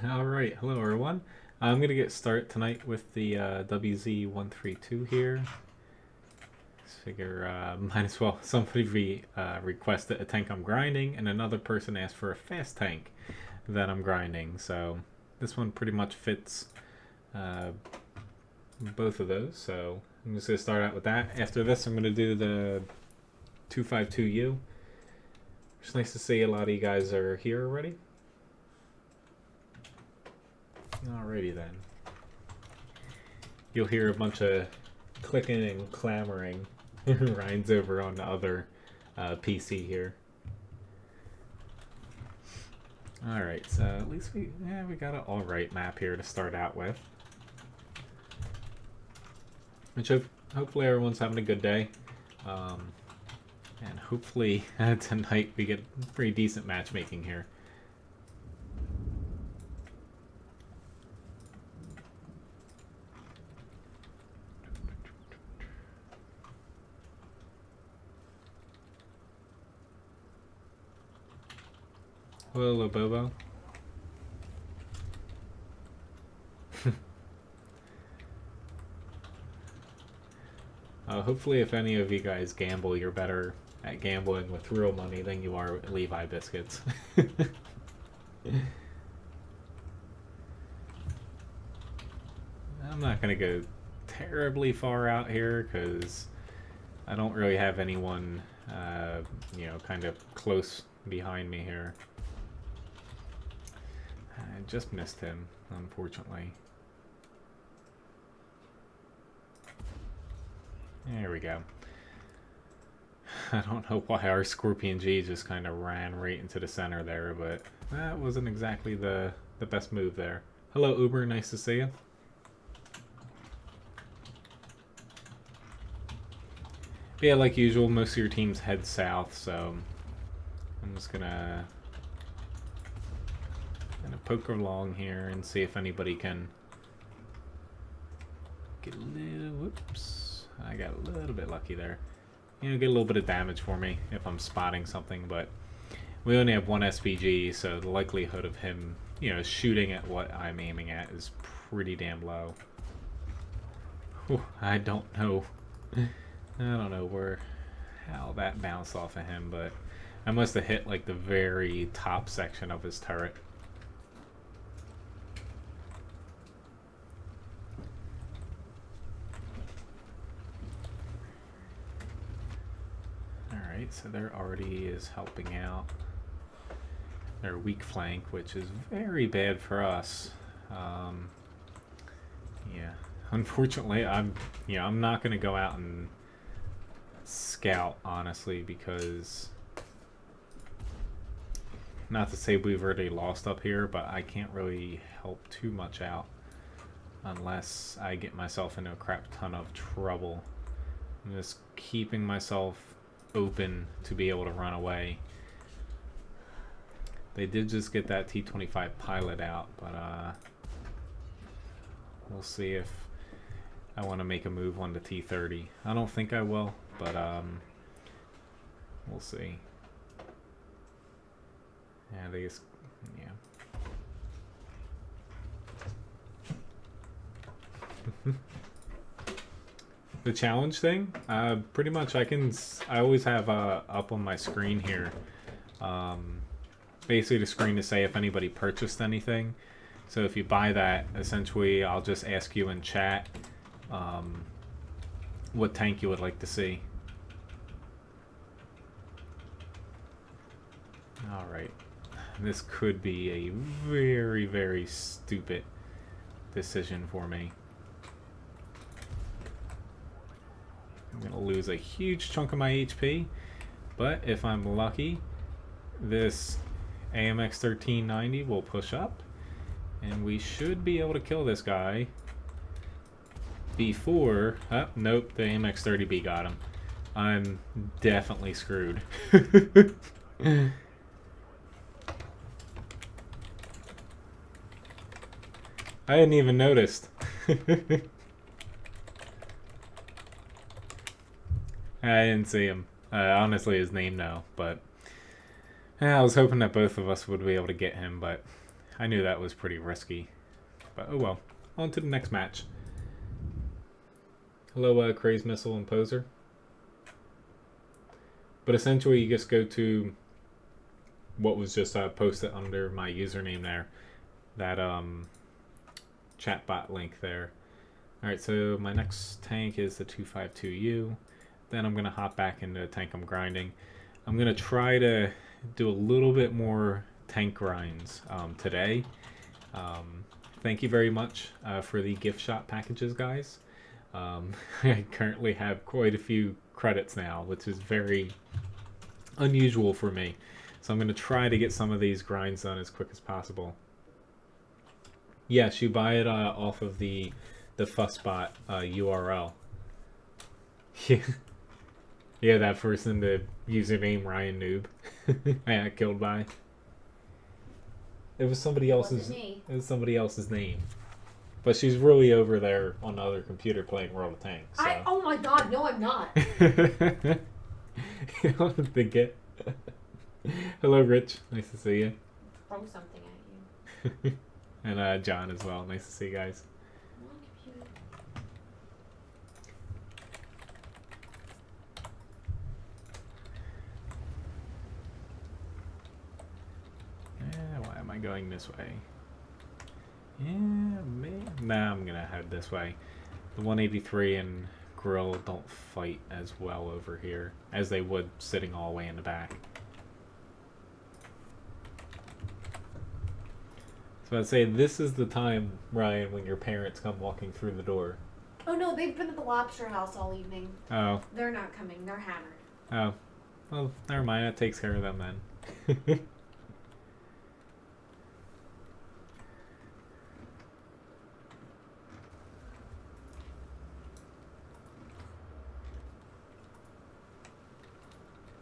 Alright, hello everyone. I'm going to get started tonight with the WZ132 here. Figure might as well. Somebody requested a tank I'm grinding, and another person asked for a fast tank that I'm grinding. So this one pretty much fits both of those. So I'm just going to start out with that. After this, I'm going to do the 252U. It's nice to see a lot of you guys are here already. Alrighty then. You'll hear a bunch of clicking and clamoring. Ryan's over on the other PC here. Alright, so at least we got an alright map here to start out with. Which hopefully everyone's having a good day. And hopefully tonight we get pretty decent matchmaking here. Hello, Bobo. Hopefully if any of you guys gamble, you're better at gambling with real money than you are with Levi Biscuits. I'm not going to go terribly far out here because I don't really have anyone, you know, kind of close behind me here. I just missed him, unfortunately. There we go. I don't know why our Scorpion G just kind of ran right into the center there, but that wasn't exactly the best move there. Hello, Uber. Nice to see you. But yeah, like usual, most of your teams head south, so I'm just gonna poke along here and see if anybody can get a little. Whoops! I got a little bit lucky there. You know, get a little bit of damage for me if I'm spotting something, but we only have one SVG, so the likelihood of him, you know, shooting at what I'm aiming at is pretty damn low. Whew, I don't know how that bounced off of him, but I must have hit like the very top section of his turret. Alright, so there already is helping out their weak flank, which is very bad for us. Yeah, unfortunately, I'm not going to go out and scout, honestly, because not to say we've already lost up here, but I can't really help too much out unless I get myself into a crap ton of trouble. I'm just keeping myself open to be able to run away. They did just get that T-25 pilot out, but we'll see if I want to make a move on the T-30. I don't think I will, but we'll see. Yeah, they just, yeah. The challenge thing, pretty much I always have up on my screen here, basically the screen to say if anybody purchased anything. So if you buy that, essentially I'll just ask you in chat what tank you would like to see. Alright, this could be a very, very stupid decision for me. I'm going to lose a huge chunk of my HP, but if I'm lucky, this AMX 1390 will push up, and we should be able to kill this guy before... Oh, nope, the AMX 30B got him. I'm definitely screwed. I hadn't even noticed. I didn't see him. Honestly, his name, no. But I was hoping that both of us would be able to get him, but I knew that was pretty risky. But oh well. On to the next match. Hello, Craze Missile and Poser. But essentially, you just go to what was just posted under my username there. That chatbot link there. Alright, so my next tank is the 252U. Then I'm going to hop back into the tank I'm grinding. I'm going to try to do a little bit more tank grinds today. Thank you very much for the gift shop packages, guys. I currently have quite a few credits now, which is very unusual for me. So I'm going to try to get some of these grinds done as quick as possible. Yes, you buy it off of the Fussbot URL. Yeah. Yeah, that person, the username Ryan Noob. I got killed by. It was somebody else's. It was somebody else's name. But she's really over there on the other computer playing World of Tanks. So. Oh my god, no, I'm not. You don't think it. Hello, Rich. Nice to see you. Throw something at you. And John as well. Nice to see you guys. Why am I going this way? Yeah, man. Nah, I'm gonna head this way. The 183 and Grill don't fight as well over here as they would sitting all the way in the back. So I'd say this is the time, Ryan, when your parents come walking through the door. Oh no, they've been at the lobster house all evening. Oh. They're not coming, they're hammered. Oh. Well, never mind, that takes care of them then.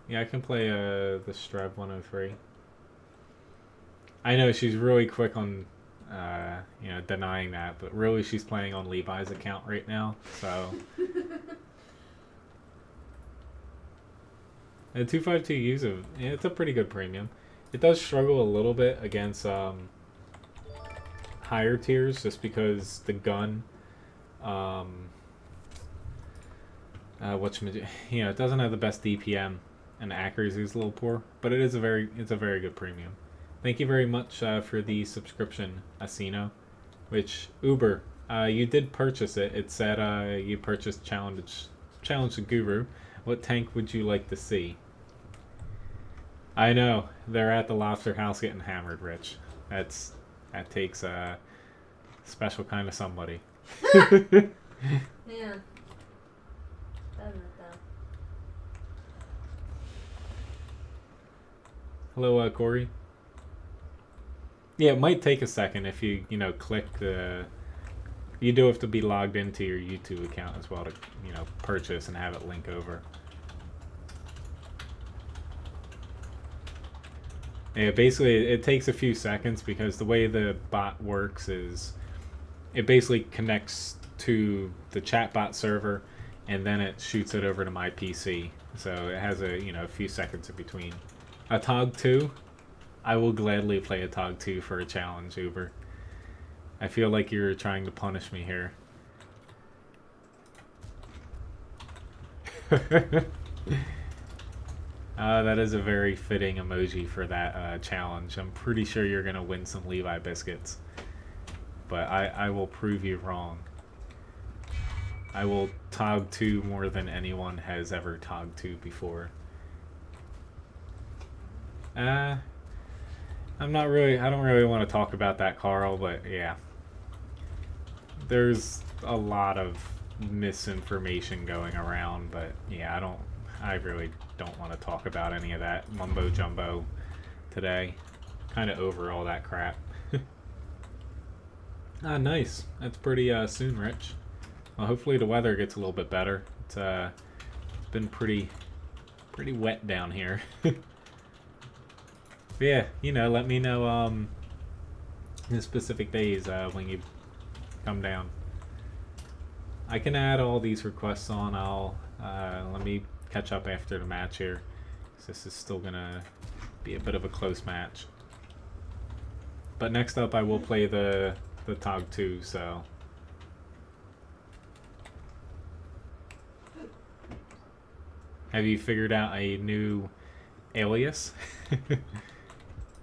Yeah, I can play the Streb 103. I know she's really quick on, denying that, but really she's playing on Levi's account right now, so. The 252U's it's a pretty good premium. It does struggle a little bit against higher tiers, just because the gun, it doesn't have the best DPM. And accuracy is a little poor, but it's a very good premium. Thank you very much for the subscription, Asino. Which Uber, you did purchase it. It said you purchased Challenge the Guru. What tank would you like to see? I know they're at the Lobster House getting hammered, Rich. That takes a special kind of somebody. Yeah. Hello, Corey. Yeah, it might take a second if you, click the... You do have to be logged into your YouTube account as well to, purchase and have it link over. Yeah, basically, it takes a few seconds because the way the bot works is it basically connects to the chatbot server and then it shoots it over to my PC. So it has a few seconds in between. A TOG 2? I will gladly play a TOG 2 for a challenge, Uber. I feel like you're trying to punish me here. That is a very fitting emoji for that challenge. I'm pretty sure you're going to win some Levi biscuits. But I will prove you wrong. I will TOG 2 more than anyone has ever TOG 2 before. I don't really want to talk about that, Carl, but yeah. There's a lot of misinformation going around, but yeah, I really don't want to talk about any of that mumbo jumbo today. Kind of over all that crap. Nice. That's pretty soon, Rich. Well, hopefully the weather gets a little bit better. It's been pretty wet down here. Yeah, let me know the specific days when you come down. I can add all these requests on. Let me catch up after the match here. This is still gonna be a bit of a close match. But next up, I will play the Tog 2, so... Have you figured out a new alias?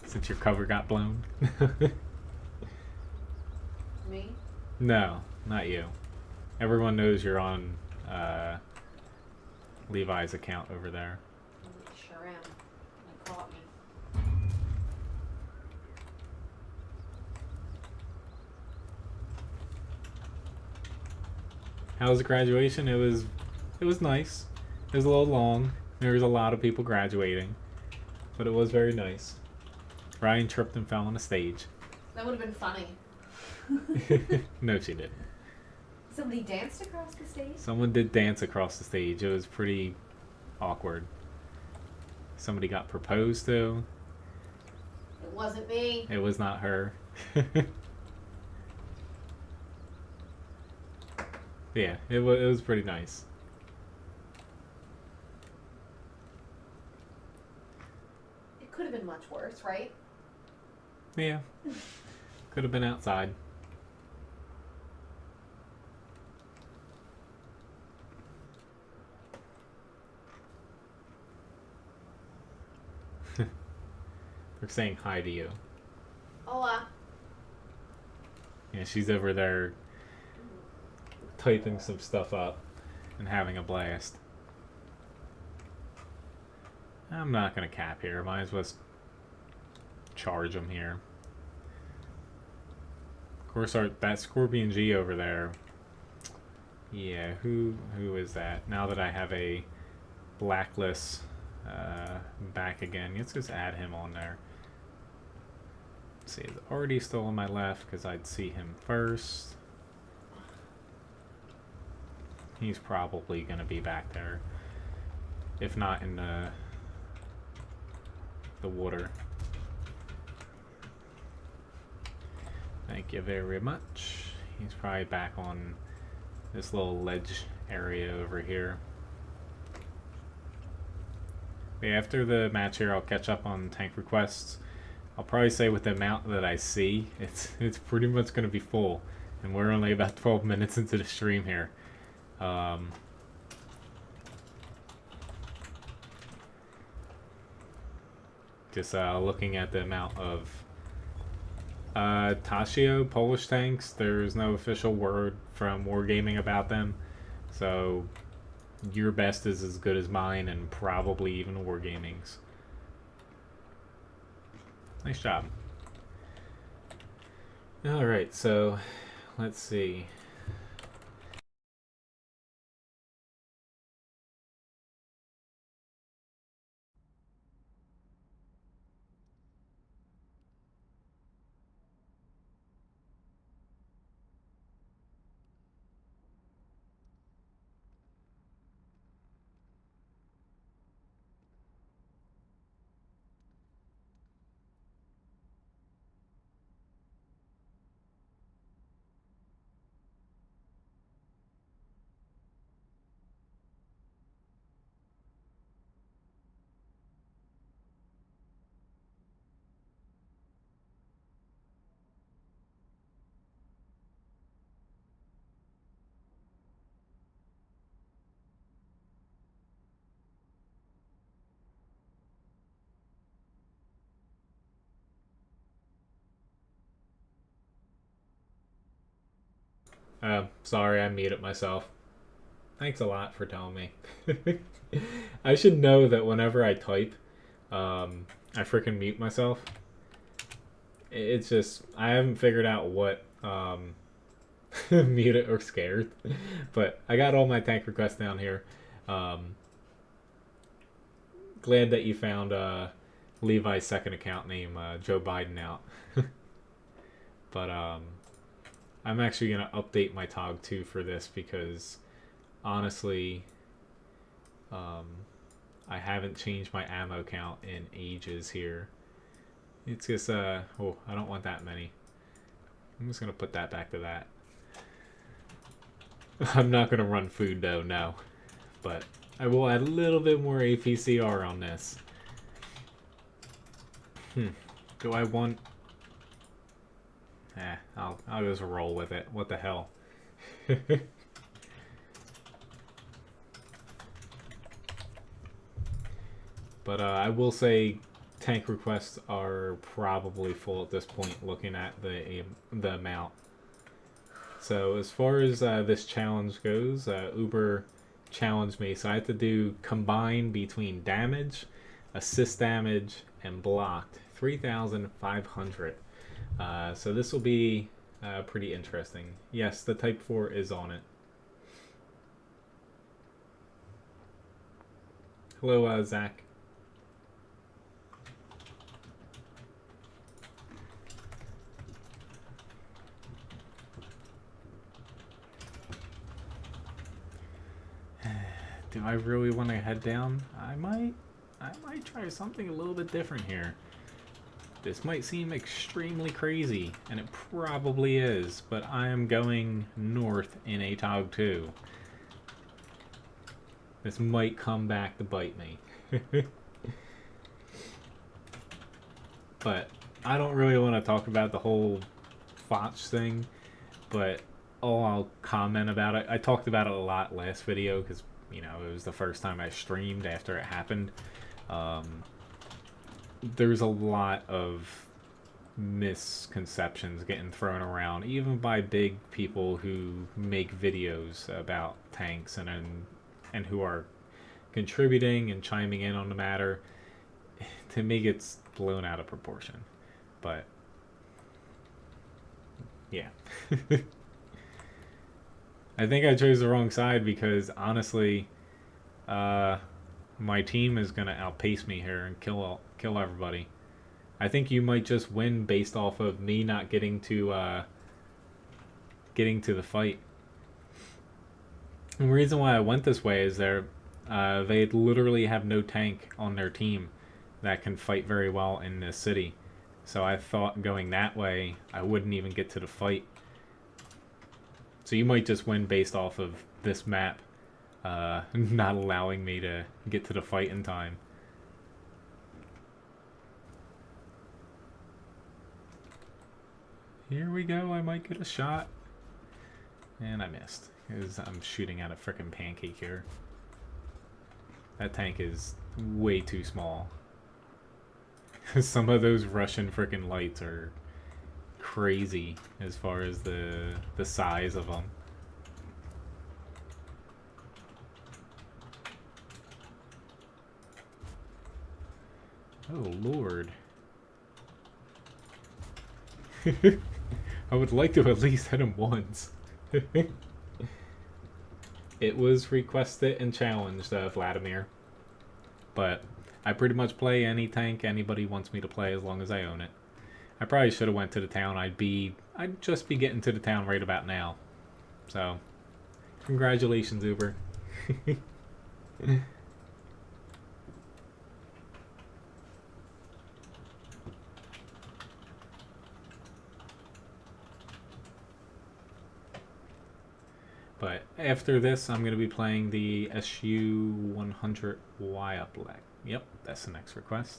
Since your cover got blown? Me? No, not you. Everyone knows you're on Levi's account over there. Sure am. You caught me. How was the graduation? It was nice. It was a little long. There was a lot of people graduating, but it was very nice. Ryan tripped and fell on the stage. That would have been funny. No, she didn't. Somebody danced across the stage? Someone did dance across the stage. It was pretty awkward. Somebody got proposed to. It wasn't me. It was not her. Yeah, it was pretty nice. It could have been much worse, right? Yeah. Could have been outside. They're saying hi to you. Hola. Yeah, she's over there typing some stuff up and having a blast. I'm not gonna cap here. Might as well charge them here. Of course, that Scorpion G over there. Yeah, who is that? Now that I have a blacklist back again, let's just add him on there. Let's see, it's already still on my left because I'd see him first. He's probably gonna be back there, if not in the water. Thank you very much. He's probably back on this little ledge area over here. But after the match here, I'll catch up on tank requests. I'll probably say with the amount that I see, it's pretty much going to be full, and we're only about 12 minutes into the stream here. Just looking at the amount of Tashio Polish tanks. There's no official word from Wargaming about them, so your best is as good as mine, and probably even Wargaming's. Nice job. Alright, so let's see. Sorry, I muted myself. Thanks a lot for telling me. I should know that whenever I type, I freaking mute myself. It's just, I haven't figured out what mute it or scared. But I got all my tank requests down here. Glad that you found Levi's second account name, Joe Biden, out. But I'm actually going to update my TOG 2 for this because honestly, I haven't changed my ammo count in ages here. It's just, oh, I don't want that many. I'm just going to put that back to that. I'm not going to run food though, no. But I will add a little bit more APCR on this. Do I want I'll just roll with it. What the hell? But I will say tank requests are probably full at this point, looking at the amount. So as far as this challenge goes, Uber challenged me, so I have to do combined between damage, assist damage, and blocked 3,500. So this will be pretty interesting. Yes, the Type 4 is on it. Hello, Zach. Do I really want to head down? I might try something a little bit different here. This might seem extremely crazy, and it probably is, but I am going north in ATOG 2. This might come back to bite me. But I don't really want to talk about the whole Fotch thing, but I'll comment about it. I talked about it a lot last video because, you know, it was the first time I streamed after it happened. There's a lot of misconceptions getting thrown around, even by big people who make videos about tanks and who are contributing and chiming in on the matter. To me, it's blown out of proportion. But yeah. I think I chose the wrong side because honestly, my team is gonna outpace me here and kill everybody. I think you might just win based off of me not getting to the fight. And the reason why I went this way is they literally have no tank on their team that can fight very well in this city. So I thought going that way, I wouldn't even get to the fight. So you might just win based off of this map not allowing me to get to the fight in time. Here we go, I might get a shot. And I missed, because I'm shooting at a frickin' pancake here. That tank is way too small. Some of those Russian frickin' lights are crazy as far as the size of them. Oh lord. I would like to at least hit him once. It was requested and challenged, Vladimir. But I pretty much play any tank anybody wants me to play as long as I own it. I probably should have went to the town. I'd just be getting to the town right about now. So, congratulations, Uber. But after this, I'm going to be playing the SU-100Y up leg. Yep, that's the next request.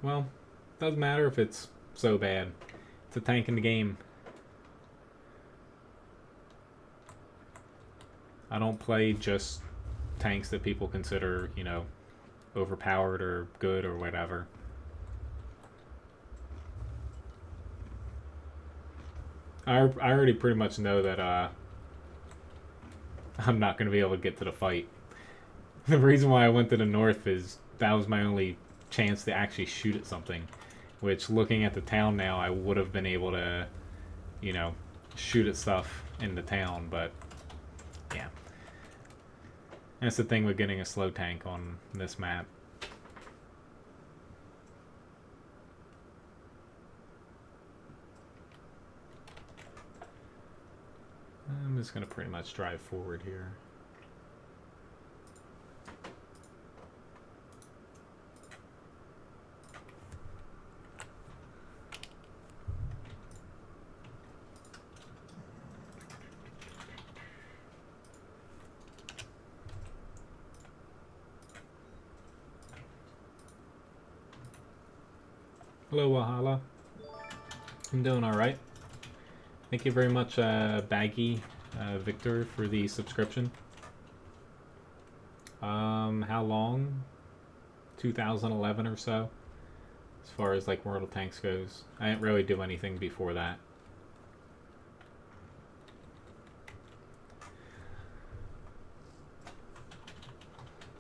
Well, doesn't matter if it's so bad. It's a tank in the game. I don't play just tanks that people consider, you know, overpowered or good or whatever. I already pretty much know that I'm not going to be able to get to the fight. The reason why I went to the north is that was my only chance to actually shoot at something. Which, looking at the town now, I would have been able to, you know, shoot at stuff in the town, but yeah. That's the thing with getting a slow tank on this map. I'm just going to pretty much drive forward here. Hello, Wahala. I'm doing alright. Thank you very much, Baggy Victor, for the subscription. How long? 2011 or so, as far as like World of Tanks goes. I didn't really do anything before that.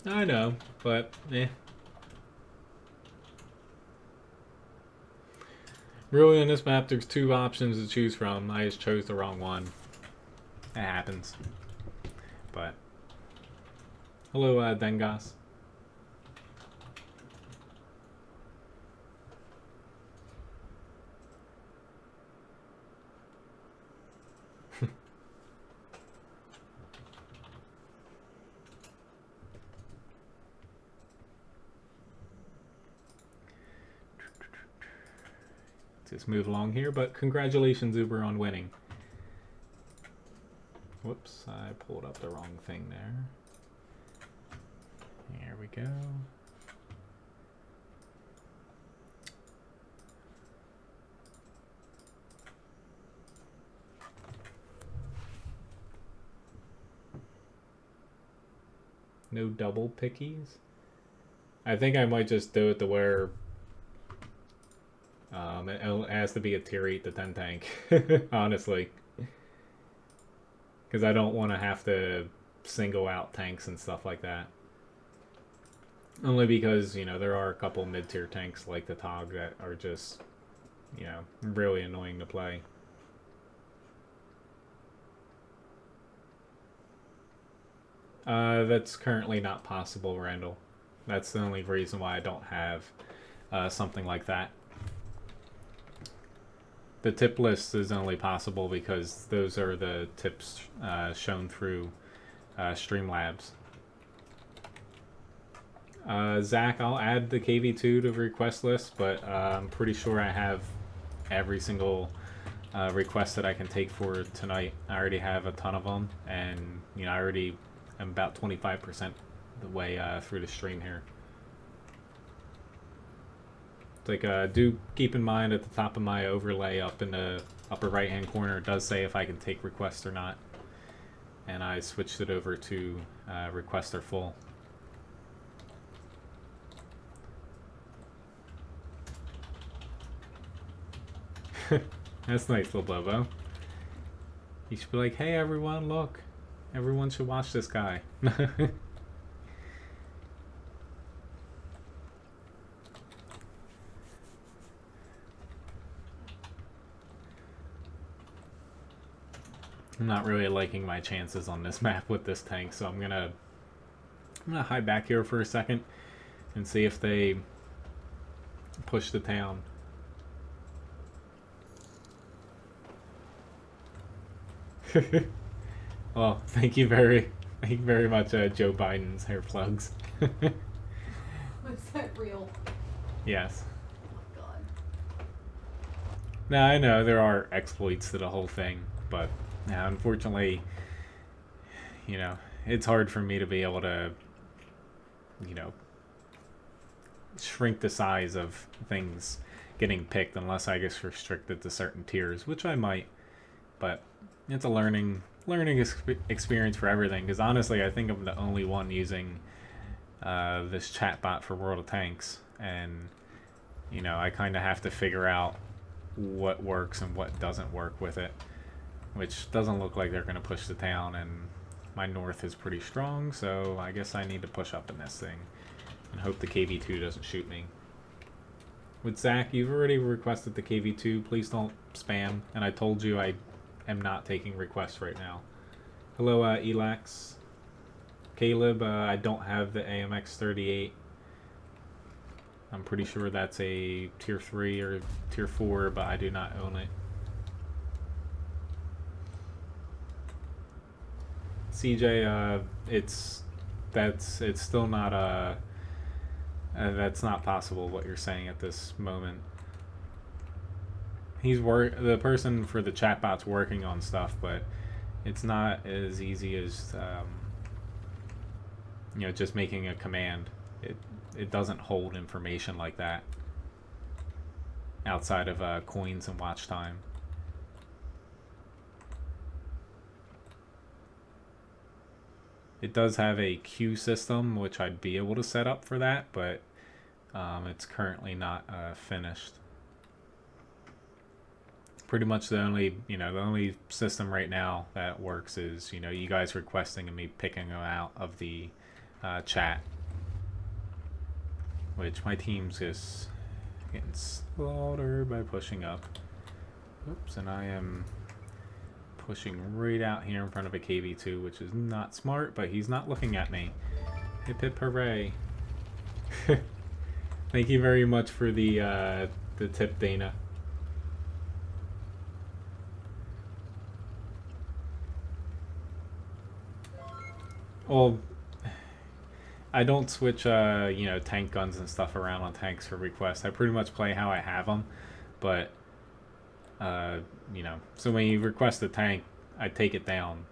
I know, but eh. Really, in this map, there's two options to choose from. I just chose the wrong one. It happens. But hello, Dengas. Just move along here, but congratulations, Uber, on winning. Whoops, I pulled up the wrong thing there. Here we go. No double pickies? I think I might just do it to where it has to be a tier 8 to 10 tank, honestly. Because I don't want to have to single out tanks and stuff like that. Only because, you know, there are a couple mid-tier tanks like the Tog that are just, you know, really annoying to play. That's currently not possible, Randall. That's the only reason why I don't have something like that. The tip list is only possible because those are the tips shown through Streamlabs. Zach, I'll add the KV2 to the request list, but I'm pretty sure I have every single request that I can take for tonight. I already have a ton of them, and you know I already am about 25% the way through the stream here. It's like, do keep in mind at the top of my overlay up in the upper right hand corner, it does say if I can take requests or not. And I switched it over to requests are full. That's nice, little Bobo. You should be like, hey everyone, look. Everyone should watch this guy. I'm not really liking my chances on this map with this tank, so I'm gonna hide back here for a second and see if they push the town. Well, thank you very much, Joe Biden's hair plugs. Was that real? Yes. Oh my god. Now I know there are exploits to the whole thing, but now unfortunately, you know, it's hard for me to be able to, you know, shrink the size of things getting picked unless I get restricted to certain tiers, which I might. But it's a learning experience for everything. Because honestly, I think I'm the only one using this chatbot for World of Tanks, and you know, I kind of have to figure out what works and what doesn't work with it. Which doesn't look like they're going to push the town, and my north is pretty strong, so I guess I need to push up in this thing and hope the KV2 doesn't shoot me. With Zach, you've already requested the KV2. Please don't spam, and I told you I am not taking requests right now. Hello, Elax. Caleb, I don't have the AMX-38. I'm pretty sure that's a tier 3 or tier 4, but I do not own it. CJ, it's still not that's not possible what you're saying at this moment. The person for the chatbot's working on stuff, but it's not as easy as you know, just making a command. It doesn't hold information like that. outside of coins and watch time. It does have a queue system, which I'd be able to set up for that, but it's currently not finished. Pretty much the only system right now that works is, you guys requesting and me picking them out of the chat. Which my team's just getting slaughtered by pushing up. Oops, and I am pushing right out here in front of a KV2, which is not smart, but he's not looking at me. Hip hip hooray. Thank you very much for the tip, Dana. Well, I don't switch, tank guns and stuff around on tanks for requests. I pretty much play how I have them, but, so when you request a tank, I take it down,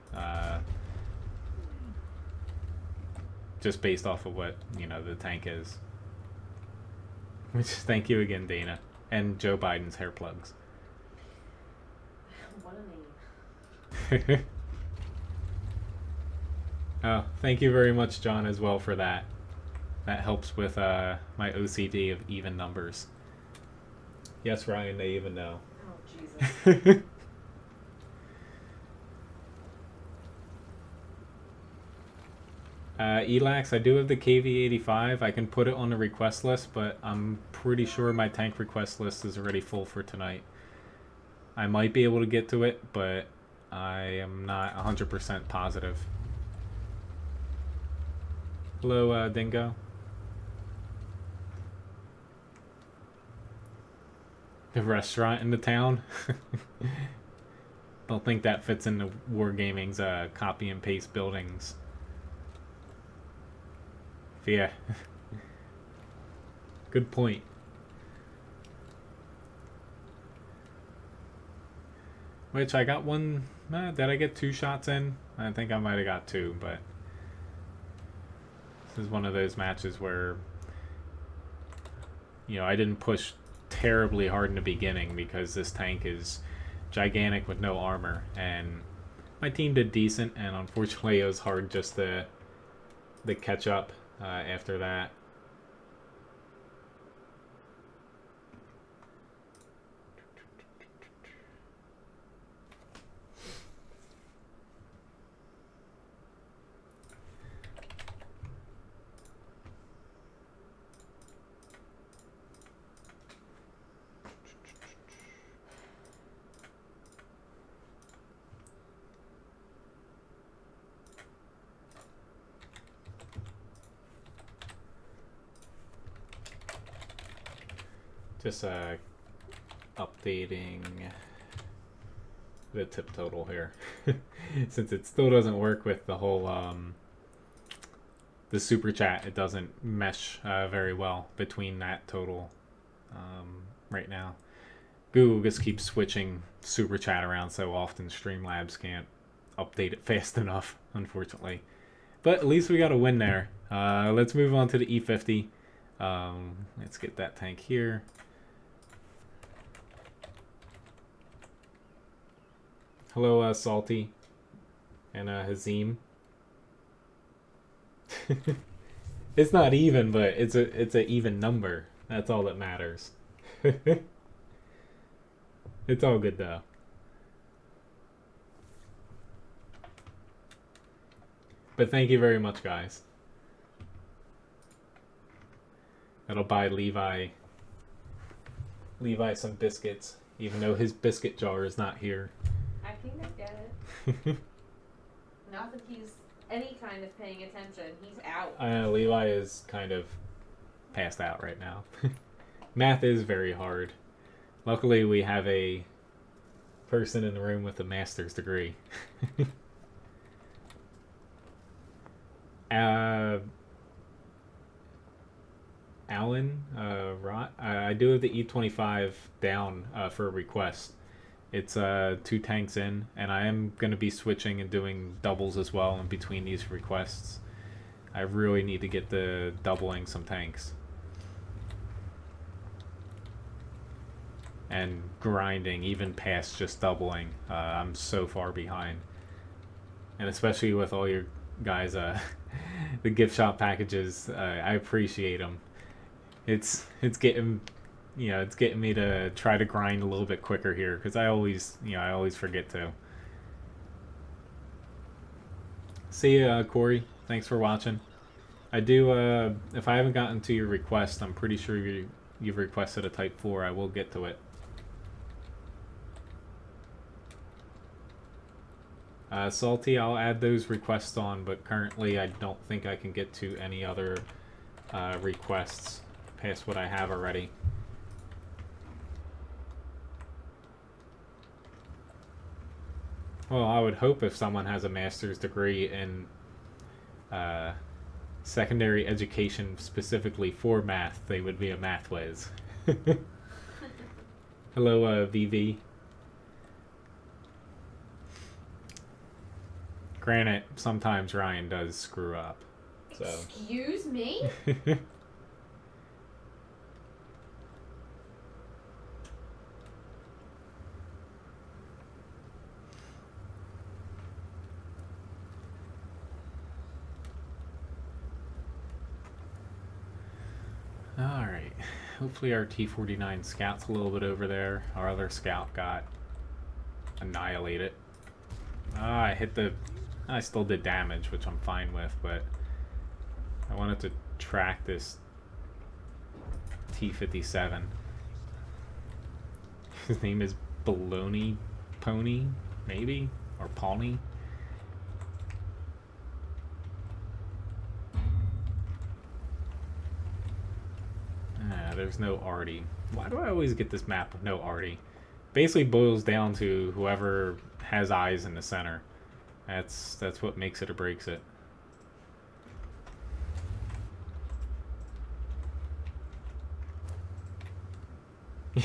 just based off of what, the tank is. Which, thank you again, Dana. And Joe Biden's hair plugs. What a name. Oh, thank you very much, John, as well for that. That helps with my OCD of even numbers. Yes, Ryan, they even know. Oh, Jesus. Elax, I do have the KV85. I can put it on the request list, but I'm pretty sure my tank request list is already full for tonight. I might be able to get to it, but I am not 100% positive. Hello, Dingo. The restaurant in the town? Don't think that fits into Wargaming's copy and paste buildings. Yeah. Good point. Which I got one. Did I get 2 shots in? I think I might have got 2, but this is one of those matches where, I didn't push terribly hard in the beginning because this tank is gigantic with no armor, and my team did decent, and unfortunately it was hard just to catch up after that. Just updating the tip total here. Since it still doesn't work with the whole the super chat, it doesn't mesh very well between that total right now. Google just keeps switching super chat around so often Streamlabs can't update it fast enough, unfortunately. But at least we got a win there. Let's move on to the E50. Let's get that tank here. Hello, Salty and Hazim. It's not even, but it's a even number. That's all that matters. It's all good though. But thank you very much, guys. That'll buy Levi some biscuits, even though his biscuit jar is not here. I think I get it. Not that he's any kind of paying attention. He's out. I know, Levi is kind of passed out right now. Math is very hard. Luckily, we have a person in the room with a master's degree. Alan, I do have the E25 down for a request. It's 2 tanks in, and I am going to be switching and doing doubles as well in between these requests. I really need to get the doubling some tanks. and grinding even past just doubling. I'm so far behind, and especially with all your guys the gift shop packages, I appreciate them. It's getting it's getting me to try to grind a little bit quicker here, because I always forget to. See ya, Corey. Thanks for watching. I do, if I haven't gotten to your request, I'm pretty sure you've requested a Type 4. I will get to it. Salty, I'll add those requests on, but currently I don't think I can get to any other requests past what I have already. Well, I would hope if someone has a master's degree in secondary education specifically for math, they would be a math whiz. Hello, VV. Granted, sometimes Ryan does screw up. So. Excuse me? Alright. Hopefully our T-49 scout's a little bit over there. Our other scout got annihilated. I still did damage, which I'm fine with, but I wanted to track this T-57. His name is Baloney Pony, maybe? Or Pawnee? There's no Artie. Why do I always get this map with no Artie? Basically boils down to whoever has eyes in the center. That's what makes it or breaks it.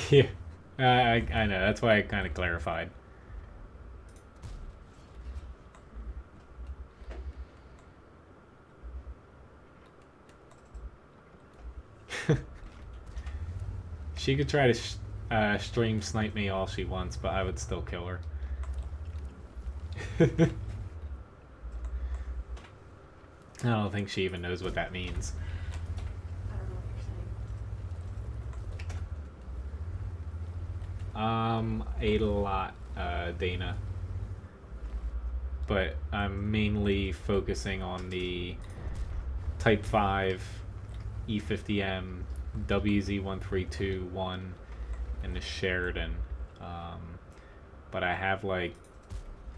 Yeah, I know. That's why I kind of clarified. She could try to stream snipe me all she wants, but I would still kill her. I don't think she even knows what that means. I don't know what you're saying. A lot, Dana. But I'm mainly focusing on the Type 5, E50M, WZ-1321, and the Sheridan. But I have like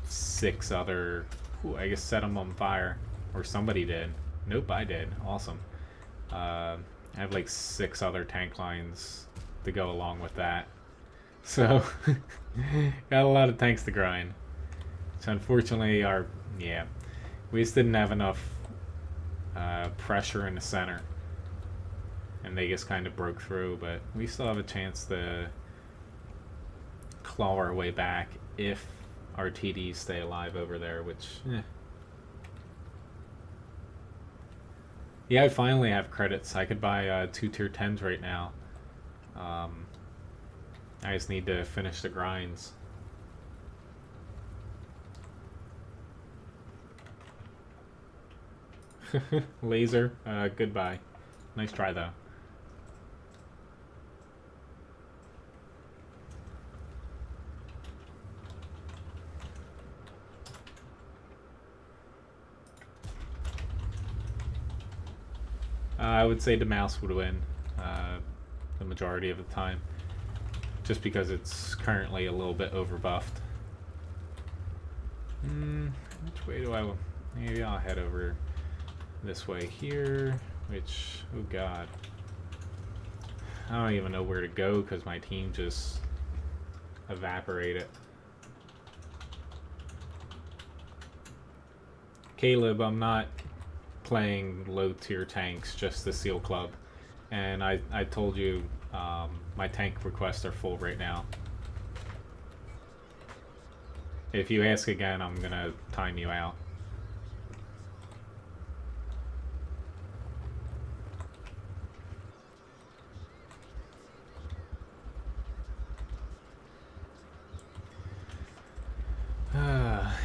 6 other... Ooh, I guess set them on fire. Or somebody did. Nope, I did. Awesome. I have like 6 other tank lines to go along with that. So, got a lot of tanks to grind. So unfortunately, we just didn't have enough pressure in the center. And they just kind of broke through, but we still have a chance to claw our way back if our TDs stay alive over there, which, Yeah, I finally have credits. I could buy 2 tier 10s right now. I just need to finish the grinds. Laser, goodbye. Nice try though. I would say the mouse would win the majority of the time, just because it's currently a little bit overbuffed. Which way do I... Maybe I'll head over this way here, which... Oh god. I don't even know where to go because my team just evaporated. Caleb, I'm not playing low tier tanks, just the SEAL Club. And I told you my tank requests are full right now. If you ask again, I'm gonna time you out.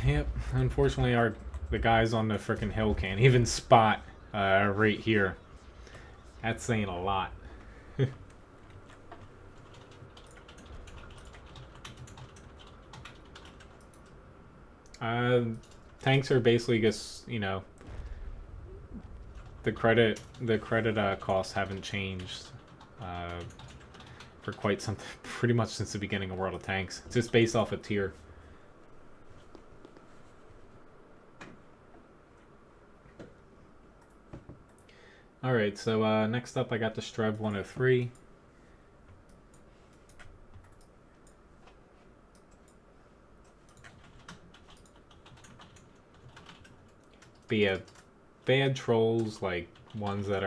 Yep. Unfortunately, the guys on the frickin' hill can't even spot right here. That's saying a lot. Tanks are basically just, you know, the credit costs haven't changed for quite some pretty much since the beginning of World of Tanks. It's just based off a tier. Alright, so next up I got the Strev 103. But yeah, bad trolls, like ones that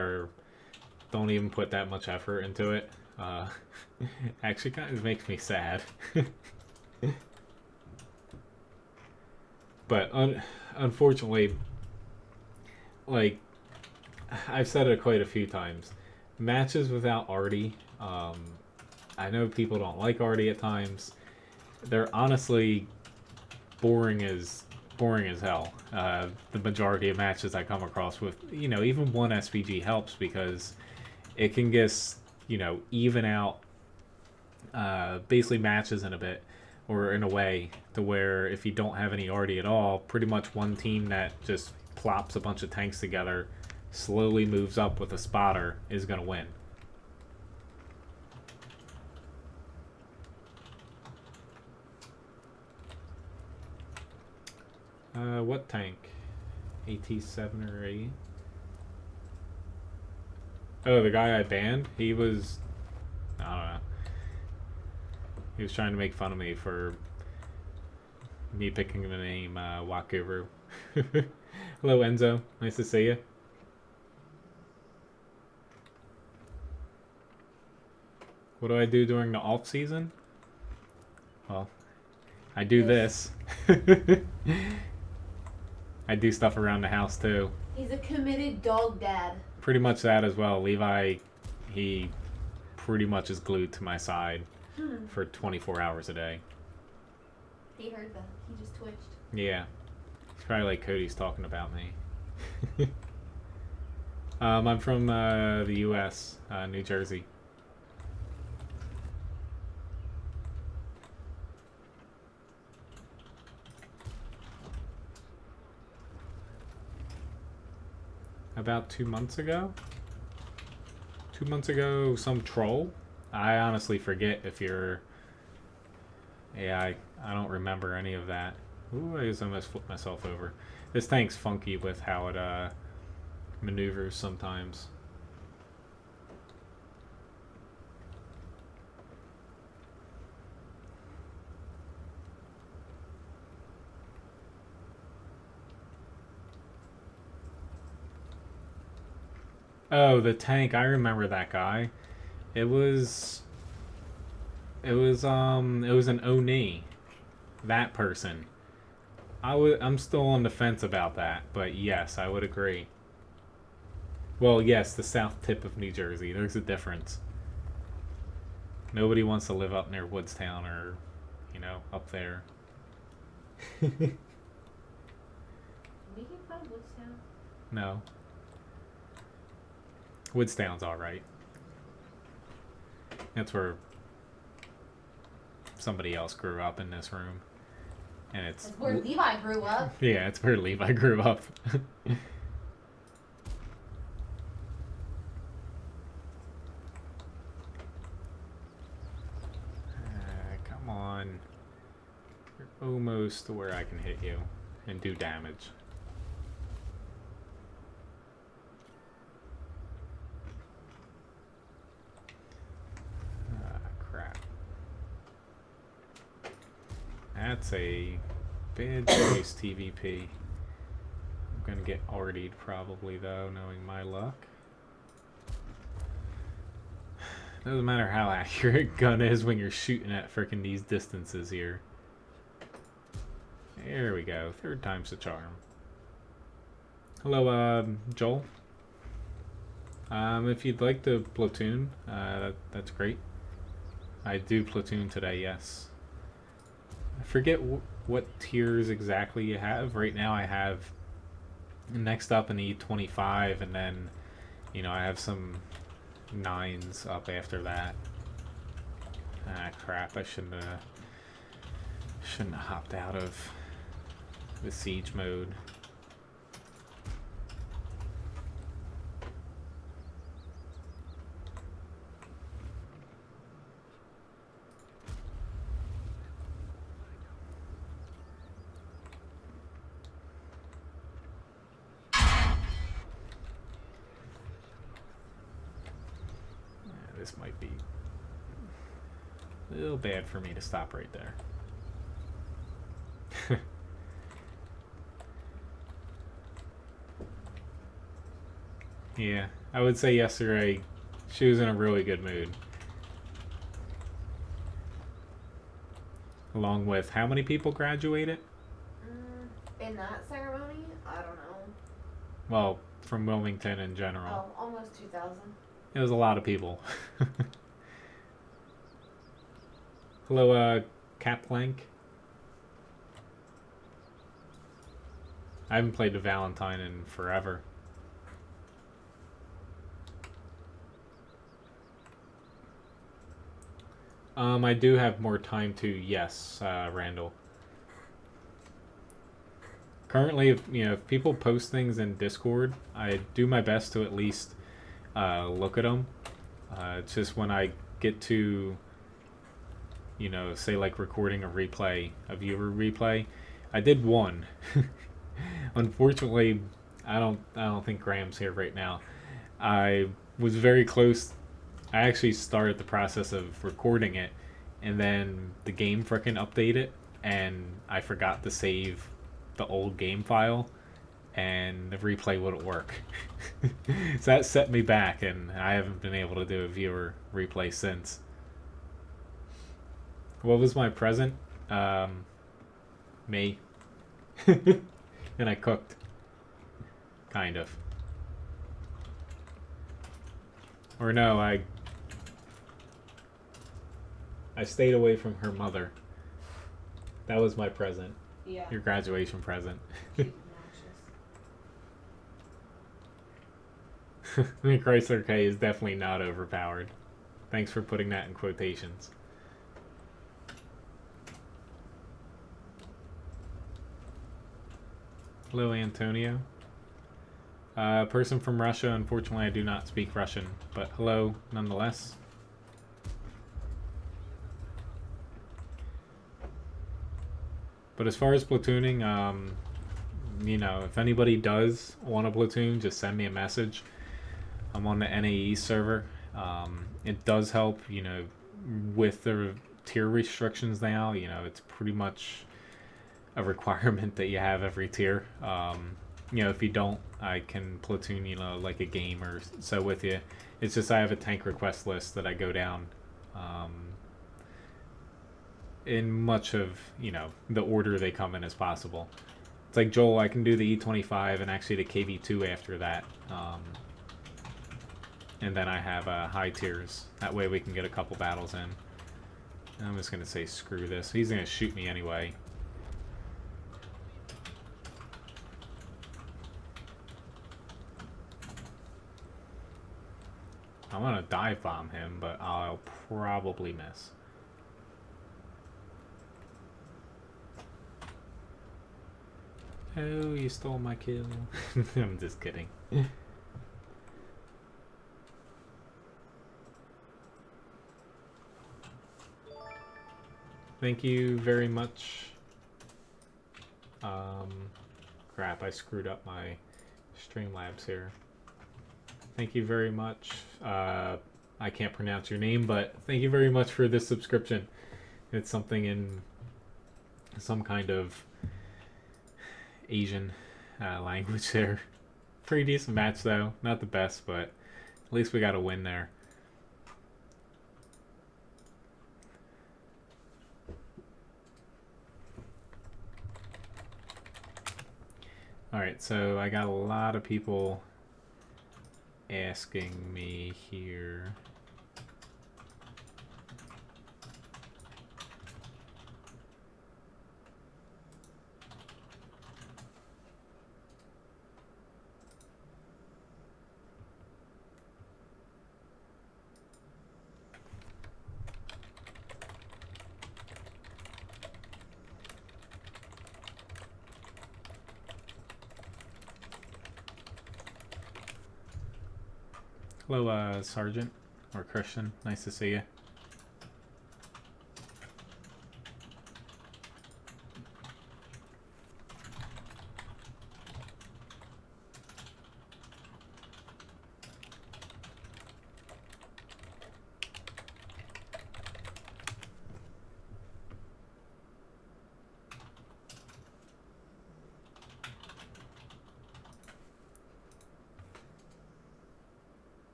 don't even put that much effort into it, actually kind of makes me sad. But unfortunately, like, I've said it quite a few times, matches without Artie, I know people don't like Artie at times, they're honestly boring as hell. The majority of matches I come across with, you know, even one SVG helps because it can just, you know, even out basically matches in a bit, or in a way to where if you don't have any Artie at all, pretty much one team that just plops a bunch of tanks together, slowly moves up with a spotter, is going to win. What tank? AT7 or 8? Oh, the guy I banned? He was... I don't know. He was trying to make fun of me for me picking the name Wakuru. Hello, Enzo. Nice to see you. What do I do during the off season? Well, I do this. I do stuff around the house too. He's a committed dog dad. Pretty much that as well. Levi, he pretty much is glued to my side for 24 hours a day. He heard that. He just twitched. Yeah. It's probably like Cody's talking about me. I'm from the U.S., New Jersey. About 2 months ago? 2 months ago, some troll? I honestly forget if you're... Yeah, I don't remember any of that. Ooh, I just almost flipped myself over. This tank's funky with how it maneuvers sometimes. Oh, the tank. I remember that guy. It was an Oni. That person. I'm still on the fence about that, but yes, I would agree. Well, yes, the south tip of New Jersey. There's a difference. Nobody wants to live up near Woodstown or, you know, up there. We can find Woodstown. No. Woodstown's alright. That's where somebody else grew up in this room. And it's... That's where Levi grew up. Yeah, it's where Levi grew up. Come on. You're almost to where I can hit you and do damage. Crap. That's a bad choice, TVP. I'm gonna get RD'd probably though, knowing my luck. Doesn't matter how accurate gun is when you're shooting at frickin' these distances here. There we go. Third time's the charm. Hello, Joel. If you'd like to platoon, that's great. I do platoon today, yes. I forget what tiers exactly you have. Right now I have next up an E25, and then, you know, I have some 9s up after that. Ah, crap, I shouldn't have hopped out of the siege mode. This might be a little bad for me to stop right there. Yeah, I would say yesterday she was in a really good mood. Along with how many people graduated? In that ceremony? I don't know. Well, from Wilmington in general. Oh, almost 2,000. It was a lot of people. Hello, Cap Blank. I haven't played the Valentine in forever. I do have more time to, yes, Randall. Currently, if people post things in Discord, I do my best to at least look at them. It's just when I get to, say like recording a replay, a viewer replay. I did one. Unfortunately, I don't think Graham's here right now. I was very close. I actually started the process of recording it, and then the game frickin' updated, and I forgot to save the old game file, and the replay wouldn't work. So that set me back, and I haven't been able to do a viewer replay since. What was my present? Me. And I cooked. Kind of. Or no, I stayed away from her mother. That was my present. Yeah. Your graduation present. The Chrysler K is definitely not overpowered. Thanks for putting that in quotations. Hello, Antonio. Person from Russia. Unfortunately, I do not speak Russian, but hello nonetheless. But as far as platooning, if anybody does want a platoon, just send me a message. I'm on the NAE server. It does help, with the tier restrictions now. It's pretty much a requirement that you have every tier. If you don't, I can platoon, like a game or so with you. It's just I have a tank request list that I go down in much of, the order they come in as possible. It's like, Joel, I can do the E25 and actually the KV2 after that. And then I have high tiers. That way we can get a couple battles in. I'm just going to say screw this. He's going to shoot me anyway. I want to dive bomb him, but I'll probably miss. Oh, you stole my kill. I'm just kidding. Thank you very much. Crap, I screwed up my Streamlabs here. Thank you very much. I can't pronounce your name, but thank you very much for this subscription. It's something in some kind of Asian language there. Pretty decent match though. Not the best, but at least we got a win there. Alright, so I got a lot of people asking me here. Hello, Sergeant or Christian. Nice to see you.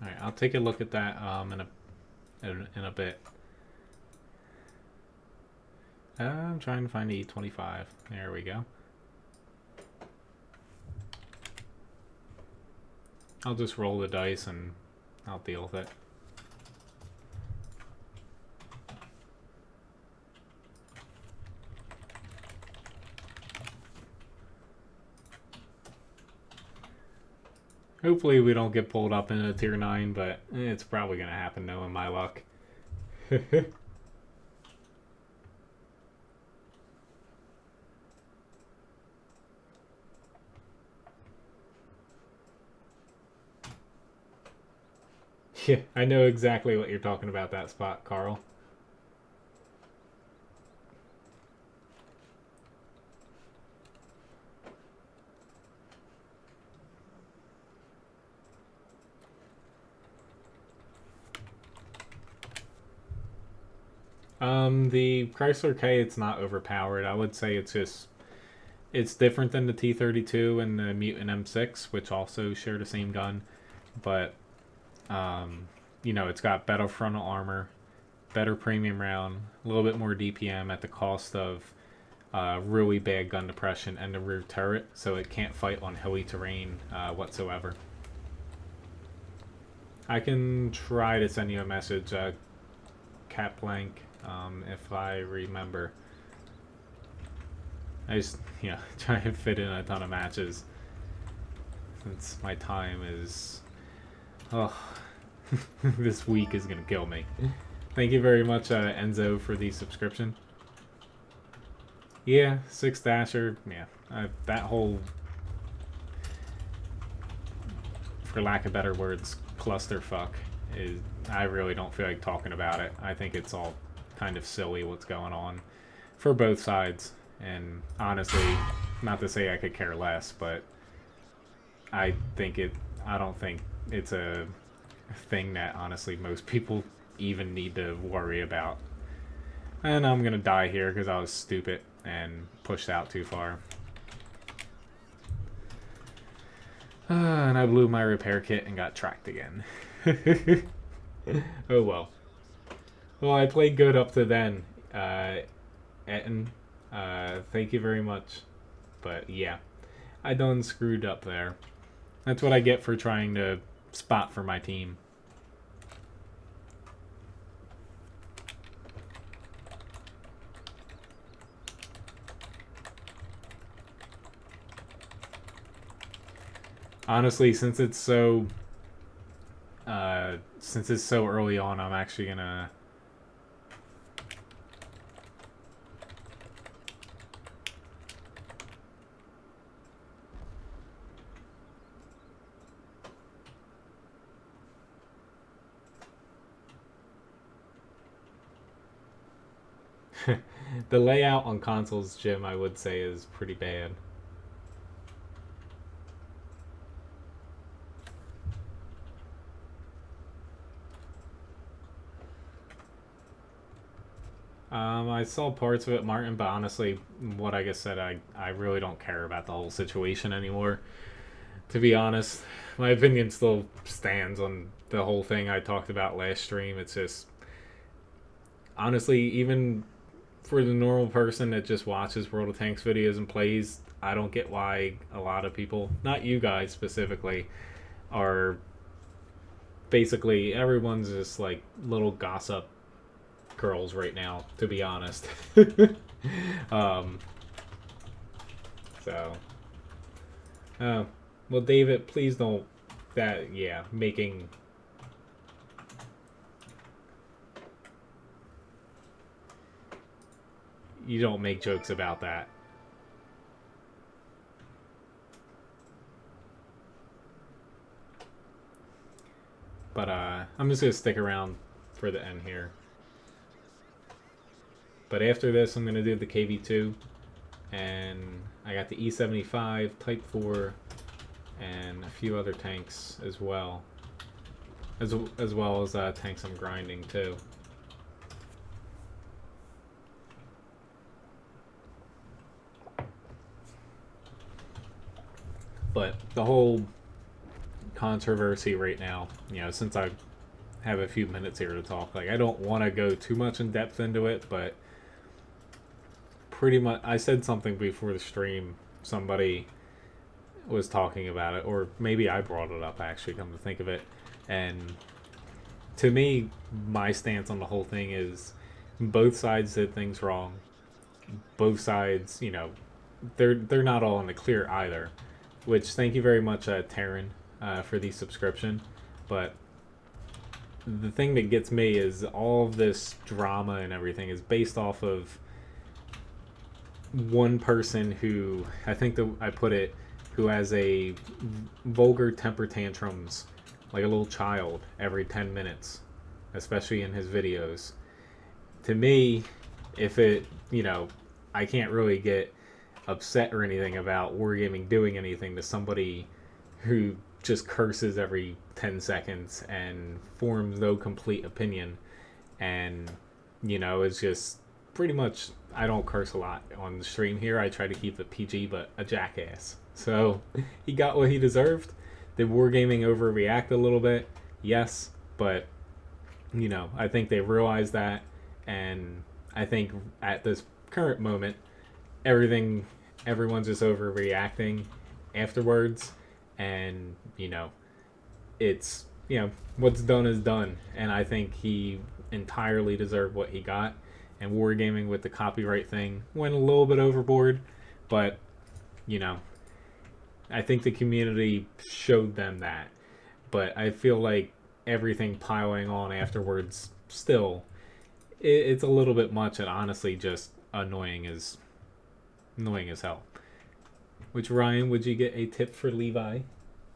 Alright, I'll take a look at that in a bit. I'm trying to find the E25. There we go. I'll just roll the dice and I'll deal with it. Hopefully we don't get pulled up into tier 9, but it's probably going to happen knowing my luck. Yeah, I know exactly what you're talking about, that spot, Carl. The Chrysler K, it's not overpowered. I would say it's different than the T-32 and the Mutant M6, which also share the same gun, but you know, it's got better frontal armor, better premium round, a little bit more DPM at the cost of really bad gun depression and the rear turret, so it can't fight on hilly terrain whatsoever. I can try to send you a message, Cat Blank, if I remember. I just, yeah, try and fit in a ton of matches since my time is, oh, this week is gonna kill me. Thank you very much, Enzo, for the subscription. Yeah, 6 Dasher, yeah, that whole, for lack of better words, clusterfuck is, I really don't feel like talking about it. I think it's all kind of silly what's going on for both sides, and honestly, not to say I could care less, but I don't think it's a thing that honestly most people even need to worry about. And I'm gonna die here because I was stupid and pushed out too far. And I blew my repair kit and got tracked again. Oh well. Well, I played good up to then. Etten, thank you very much. But yeah, I done screwed up there. That's what I get for trying to spot for my team. Honestly, since it's so early on, I'm actually gonna the layout on consoles, Jim, I would say is pretty bad. I saw parts of it, Martin, but honestly, what I just said, I really don't care about the whole situation anymore. To be honest, my opinion still stands on the whole thing I talked about last stream. It's just, honestly, even for the normal person that just watches World of Tanks videos and plays, I don't get why a lot of people, not you guys specifically, are basically, everyone's just like little gossip girls right now, to be honest. So, well, David, please don't, making, you don't make jokes about that. But I'm just going to stick around for the end here. But after this, I'm going to do the KV2. And I got the E75, Type 4, and a few other tanks as well. As well as tanks I'm grinding too. But the whole controversy right now, you know, since I have a few minutes here to talk, like, I don't want to go too much in depth into it, but pretty much I said something before the stream. Somebody was talking about it, or maybe I brought it up, actually, come to think of it. And to me, my stance on the whole thing is both sides did things wrong. Both sides, you know, they're not all in the clear either. Which, thank you very much, Taryn, for the subscription. But the thing that gets me is all of this drama and everything is based off of one person who, I think that I put it, who has a vulgar temper tantrums like a little child every 10 minutes, especially in his videos. To me, if it, you know, I can't really get upset or anything about Wargaming doing anything to somebody who just curses every 10 seconds and forms no complete opinion. And, you know, it's just pretty much, I don't curse a lot on the stream here. I try to keep it PG, but a jackass. So he got what he deserved. Did Wargaming overreact a little bit? Yes, but, you know, I think they realized that, and I think at this current moment, everyone's just overreacting afterwards, and, you know, it's, you know, what's done is done, and I think he entirely deserved what he got, and Wargaming with the copyright thing went a little bit overboard, but, you know, I think the community showed them that, but I feel like everything piling on afterwards still, it's a little bit much, and honestly just annoying as hell. Which, Ryan, would you get a tip for Levi?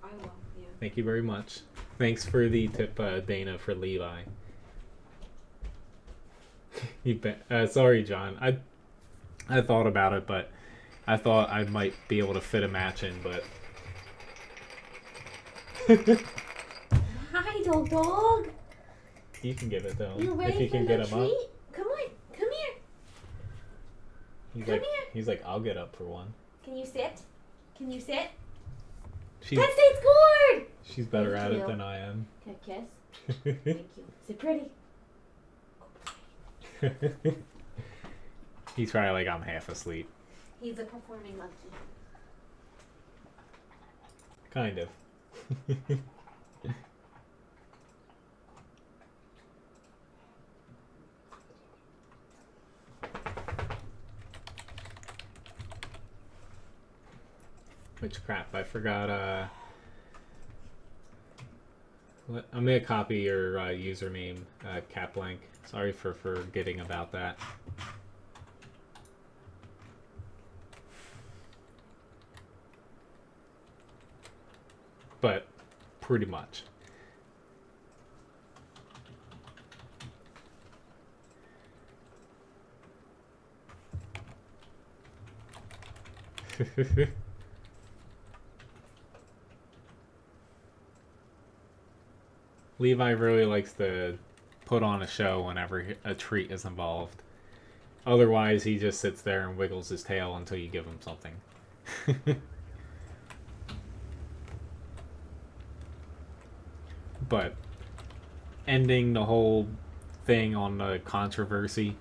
I will, yeah. Thank you very much. Thanks for the tip, Dana, for Levi. Sorry, John. I thought about it, but I thought I might be able to fit a match in, but... Hi, dog. You can give it, though. You ready if you for can the get him treat? up. Come on, come here. Come here. He's like, I'll get up for one. Can you sit? Can you sit? She's, Penn State scored! She's better Thank at you. it than I am. Can I kiss? Thank you. Sit pretty. He's probably like, I'm half asleep. He's a performing monkey. Kind of. Which crap, I forgot, I'm gonna copy your username, Caplank. Sorry for forgetting about that. But, pretty much. Levi really likes to put on a show whenever a treat is involved. Otherwise, he just sits there and wiggles his tail until you give him something. But ending the whole thing on the controversy,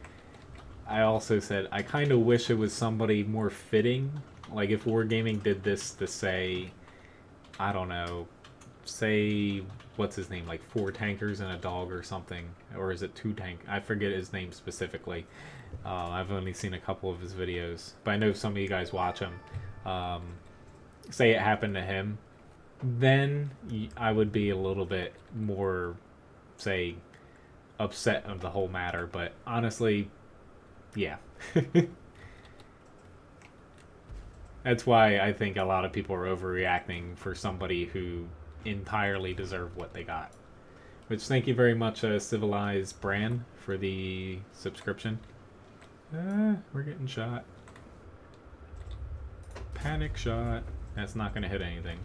I also said I kind of wish it was somebody more fitting. Like if Wargaming did this to say, I don't know, say what's his name, like 4 tankers and a dog or something, or is it 2 tank? I forget his name specifically. I've only seen a couple of his videos, but I know some of you guys watch him. Say it happened to him, then I would be a little bit more, say, upset of the whole matter. But honestly, yeah. That's why I think a lot of people are overreacting for somebody who entirely deserved what they got. Which, thank you very much, Civilized Brand, for the subscription. We're getting shot. Panic shot. That's not going to hit anything.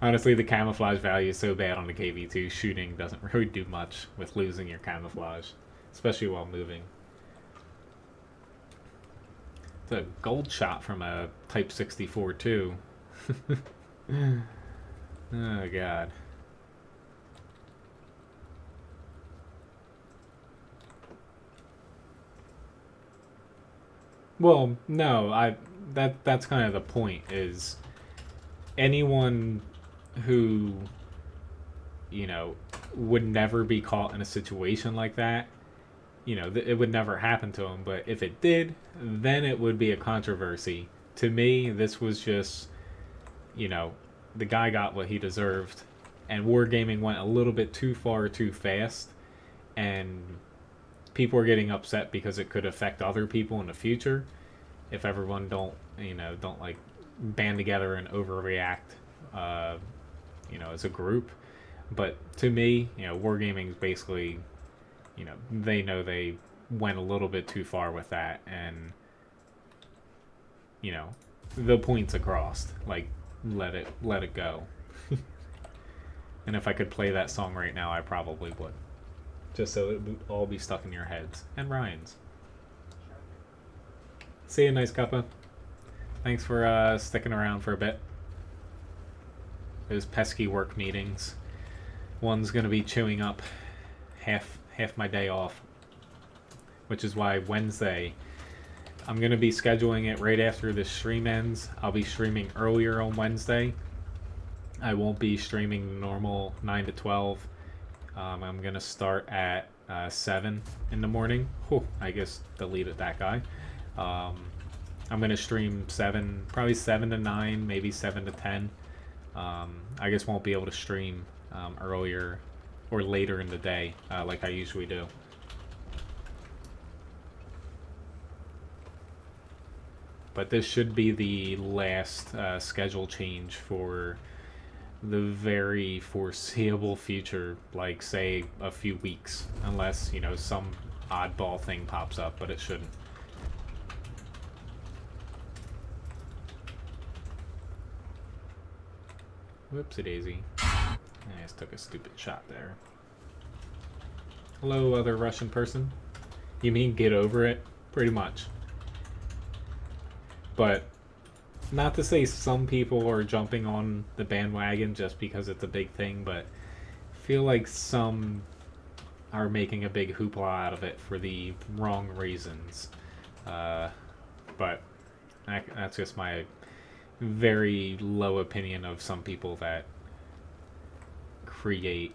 Honestly, the camouflage value is so bad on the KV2. Shooting doesn't really do much with losing your camouflage, especially while moving. It's a gold shot from a Type 64 too. Oh god. Well, no, that's kind of the point, is anyone who, you know, would never be caught in a situation like that, you know, it would never happen to them. But if it did, then it would be a controversy. To me, this was just, you know, the guy got what he deserved, and wargaming went a little bit too far too fast, and people are getting upset because it could affect other people in the future if everyone don't like band together and overreact, you know, as a group. But to me, you know, wargaming is basically, you know they went a little bit too far with that, and you know, the point's across. Like, let it go. And if I could play that song right now, I probably would, just so it would all be stuck in your heads. And Ryan's. See you, Nice Cuppa. Thanks for sticking around for a bit. Those pesky work meetings. One's gonna be chewing up half my day off, which is why Wednesday, I'm gonna be scheduling it right after this stream ends. I'll be streaming earlier on Wednesday. I won't be streaming the normal 9 to 12. I'm gonna start at 7 in the morning. Whew, I guess deleted that guy. I'm gonna stream probably 7 to 9, maybe 7 to 10. I just won't be able to stream earlier or later in the day like I usually do. But this should be the last schedule change for the very foreseeable future, like say a few weeks, unless, you know, some oddball thing pops up, but it shouldn't. Whoopsie daisy. I just took a stupid shot there. Hello, other Russian person. You mean get over it? Pretty much. But not to say some people are jumping on the bandwagon just because it's a big thing, but I feel like some are making a big hoopla out of it for the wrong reasons. But that's just my very low opinion of some people that create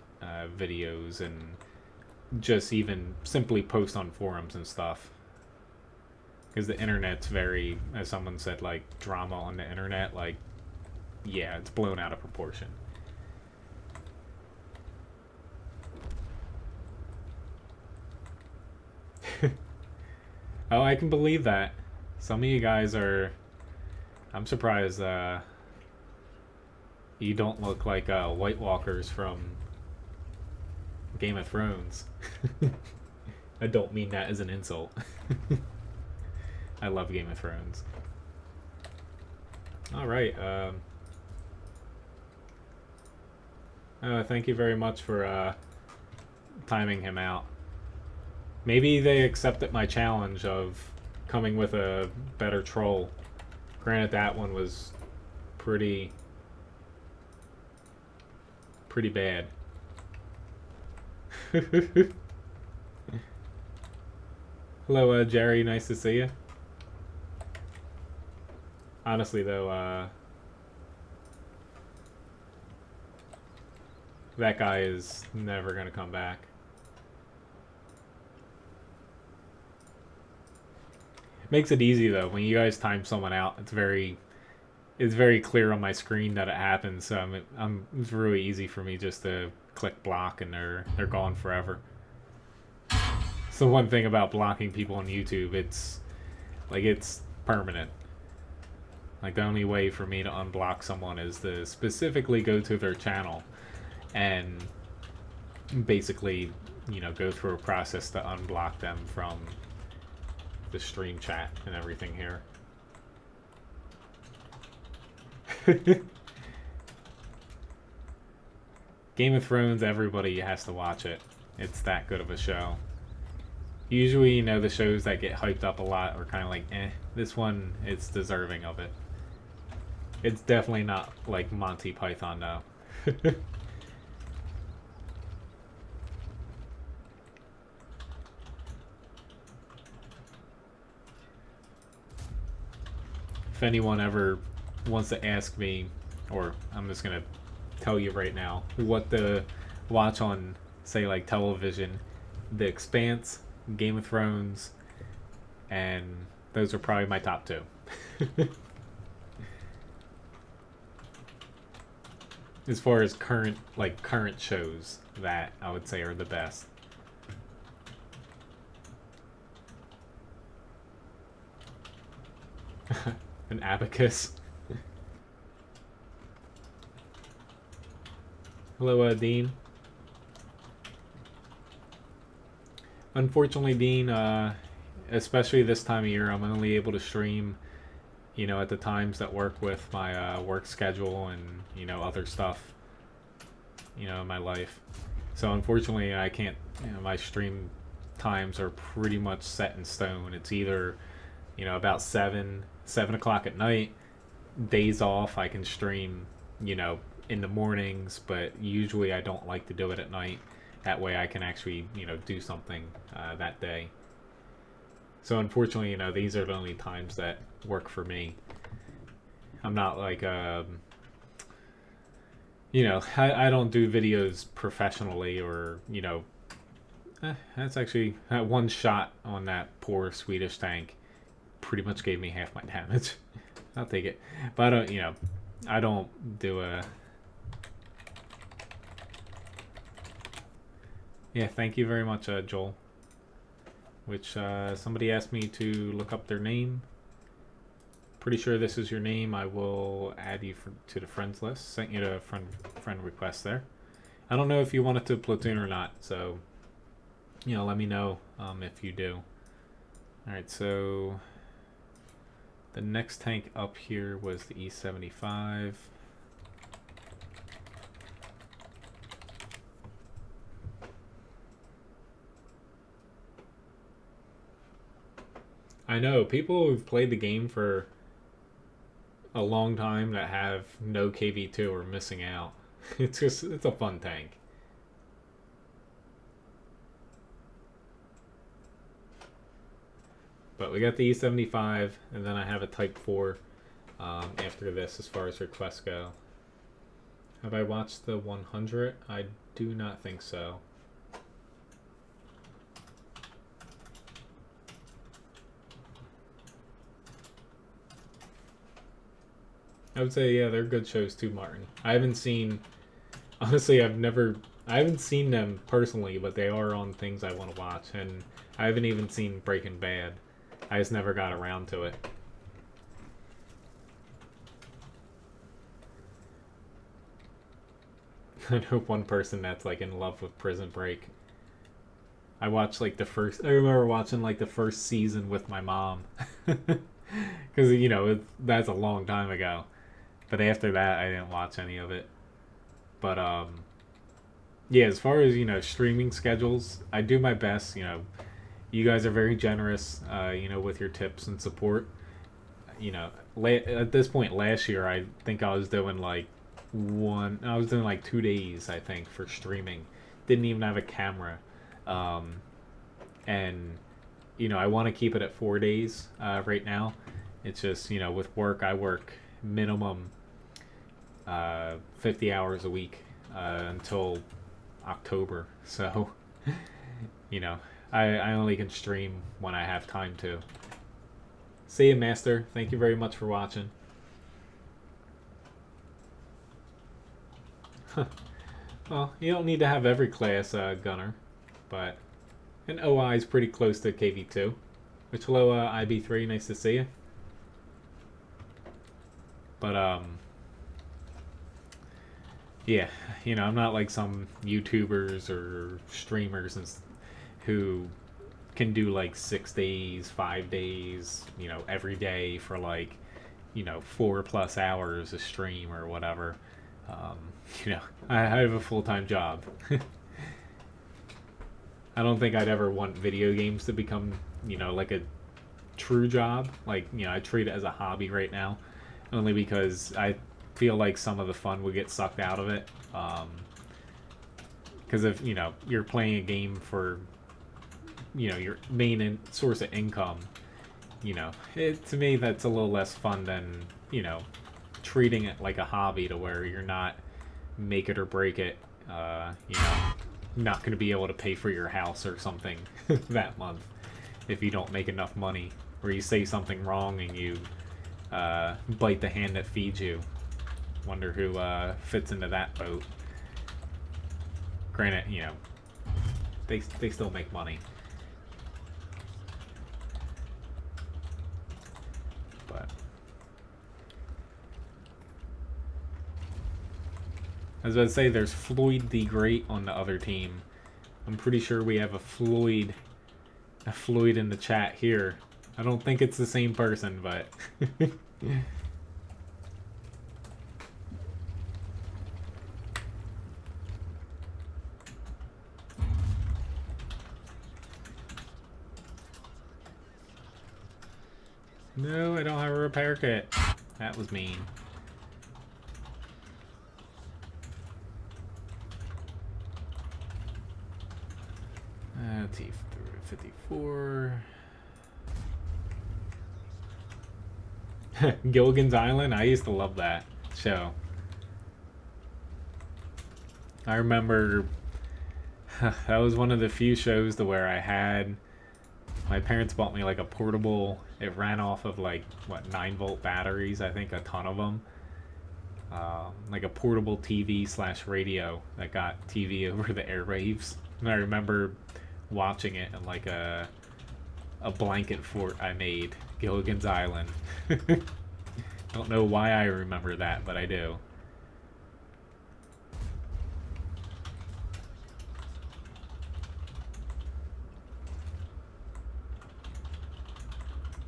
videos and just even simply post on forums and stuff. Because the internet's very, as someone said, like, drama on the internet, like, yeah, it's blown out of proportion. Oh, I can believe that. Some of you guys are... I'm surprised you don't look like White Walkers from Game of Thrones. I don't mean that as an insult. I love Game of Thrones. Alright, thank you very much for timing him out. Maybe they accepted my challenge of coming with a better troll. Granted, that one was pretty bad. Hello, Jerry. Nice to see you. Honestly, though, that guy is never gonna come back. Makes it easy though when you guys time someone out. It's very clear on my screen that it happens. So it's really easy for me just to click block and they're gone forever. So one thing about blocking people on YouTube, it's permanent. Like, the only way for me to unblock someone is to specifically go to their channel and basically, you know, go through a process to unblock them from the stream chat and everything here. Game of Thrones, everybody has to watch it. It's that good of a show. Usually, you know, the shows that get hyped up a lot are kind of like, eh. This one, it's deserving of it. It's definitely not like Monty Python, though. If anyone ever wants to ask me, or I'm just gonna tell you right now, what to watch on, say, like television, The Expanse, Game of Thrones, and those are probably my top two. As far as current shows that I would say are the best. An abacus. Hello, Dean. Unfortunately, Dean, especially this time of year, I'm only able to stream, you know, at the times that work with my work schedule and, you know, other stuff, you know, in my life. So unfortunately, I can't, you know, my stream times are pretty much set in stone. It's either, you know, about 7 o'clock at night. Days off, I can stream, you know, in the mornings, but usually I don't like to do it at night. That way I can actually, you know, do something that day. So unfortunately, you know, these are the only times that work for me. I'm not like, you know, I don't do videos professionally or, you know, that's actually, that one shot on that poor Swedish tank pretty much gave me half my damage. I'll take it. But I don't, you know, I don't do a... Yeah, thank you very much, Joel. Which, somebody asked me to look up their name. Pretty sure this is your name. I will add you to the friends list. Sent you a friend request there. I don't know if you want it to Platoon or not, so, you know, let me know if you do. Alright, so... The next tank up here was the E75. I know, people who've played the game for a long time that have no KV2 are missing out. It's a fun tank. But we got the E75, and then I have a Type 4 after this as far as requests go. Have I watched the 100? I do not think so. I would say, yeah, they're good shows too, Martin. I haven't seen... Honestly, I haven't seen them personally, but they are on things I want to watch. And I haven't even seen Breaking Bad. I just never got around to it. I know one person that's like in love with Prison Break. I watched like I remember watching like the first season with my mom. Because, you know, that's a long time ago. But after that, I didn't watch any of it. But, yeah, as far as, you know, streaming schedules, I do my best, you know. You guys are very generous, you know, with your tips and support. You know, at this point last year, I think I was doing like 2 days, I think, for streaming. Didn't even have a camera. And, you know, I want to keep it at 4 days right now. It's just, you know, with work, I work minimum 50 hours a week until October. So, you know, I only can stream when I have time to. See you, Master. Thank you very much for watching. Well, you don't need to have every class gunner, but an OI is pretty close to KV2. Which, hello, IB3, nice to see you. But, Yeah, you know, I'm not like some YouTubers or streamers who can do like 6 days, 5 days, you know, every day for like, you know, 4+ hours a stream or whatever. Um, you know, I have a full time job. I don't think I'd ever want video games to become, you know, like a true job. Like, you know, I treat it as a hobby right now, only because I feel like some of the fun would get sucked out of it. Because if, you know, you're playing a game for, you know, your main source of income, you know, to me that's a little less fun than, you know, treating it like a hobby to where you're not make it or break it, you know, not going to be able to pay for your house or something that month if you don't make enough money, or you say something wrong and you bite the hand that feeds you. Wonder who fits into that boat. Granted, you know, they still make money. But I was about to say, there's Floyd the Great on the other team. I'm pretty sure we have a Floyd in the chat here. I don't think it's the same person, but no, I don't have a repair kit. That was mean. T54. Gilligan's Island? I used to love that show. I remember that was one of the few shows to where I had, my parents bought me like a portable, it ran off of like, what, 9-volt batteries, I think, a ton of them. Like a portable TV/radio that got TV over the airwaves. And I remember watching it in like a blanket fort I made, Gilligan's Island. Don't know why I remember that, but I do.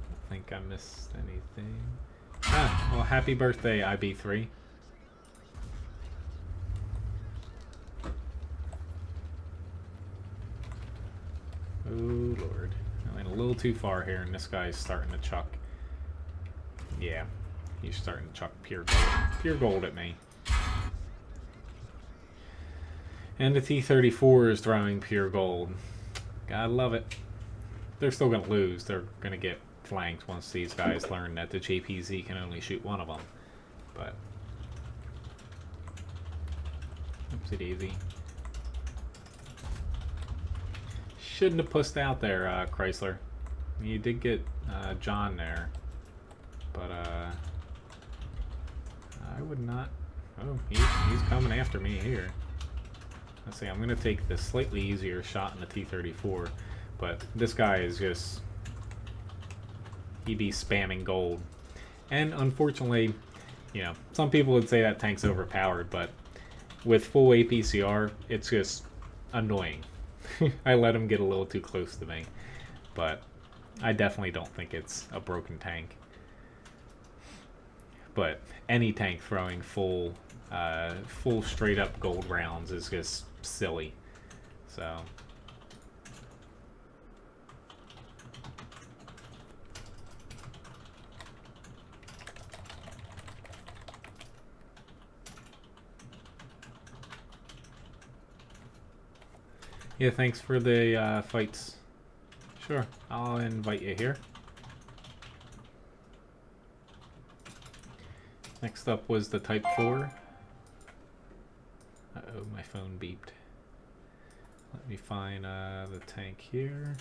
I think I missed anything. Ah, well, happy birthday, IB3. Oh, Lord. I went a little too far here, and this guy's starting to chuck. Yeah, he's starting to chuck pure gold at me. And the T-34 is throwing pure gold. Gotta love it. They're still gonna lose. They're gonna get flanked once these guys learn that the JPZ can only shoot one of them. But oopsie daisy. Shouldn't have pushed out there, Chrysler. You did get John there, but I would not. Oh, he's coming after me here. Let's see. I'm gonna take the slightly easier shot in the T-34, but this guy is just, he'd be spamming gold, and unfortunately, you know, some people would say that tank's overpowered, but with full APCR, it's just annoying. I let him get a little too close to me, but I definitely don't think it's a broken tank. But any tank throwing full straight up gold rounds is just silly. So yeah, thanks for the fights. Sure, I'll invite you here. Next up was the Type 4. Uh-oh, my phone beeped. Let me find the tank here.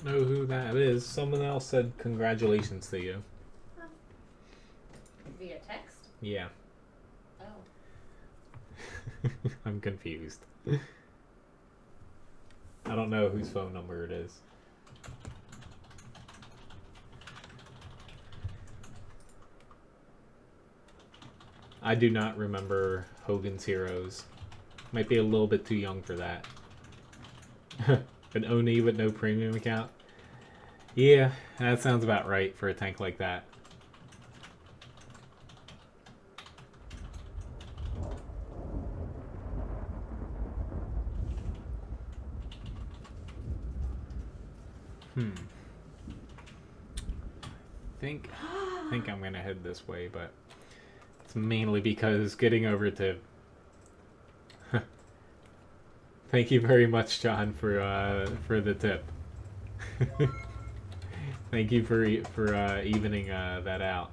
don't know who that is. Someone else said congratulations to you. Huh. Via text? Yeah. Oh. I'm confused. I don't know whose phone number it is. I do not remember Hogan's Heroes. Might be a little bit too young for that. An Oni with no premium account? Yeah, that sounds about right for a tank like that. I think I'm gonna head this way, but it's mainly because getting over to. Thank you very much, John, for the tip. Thank you for evening that out.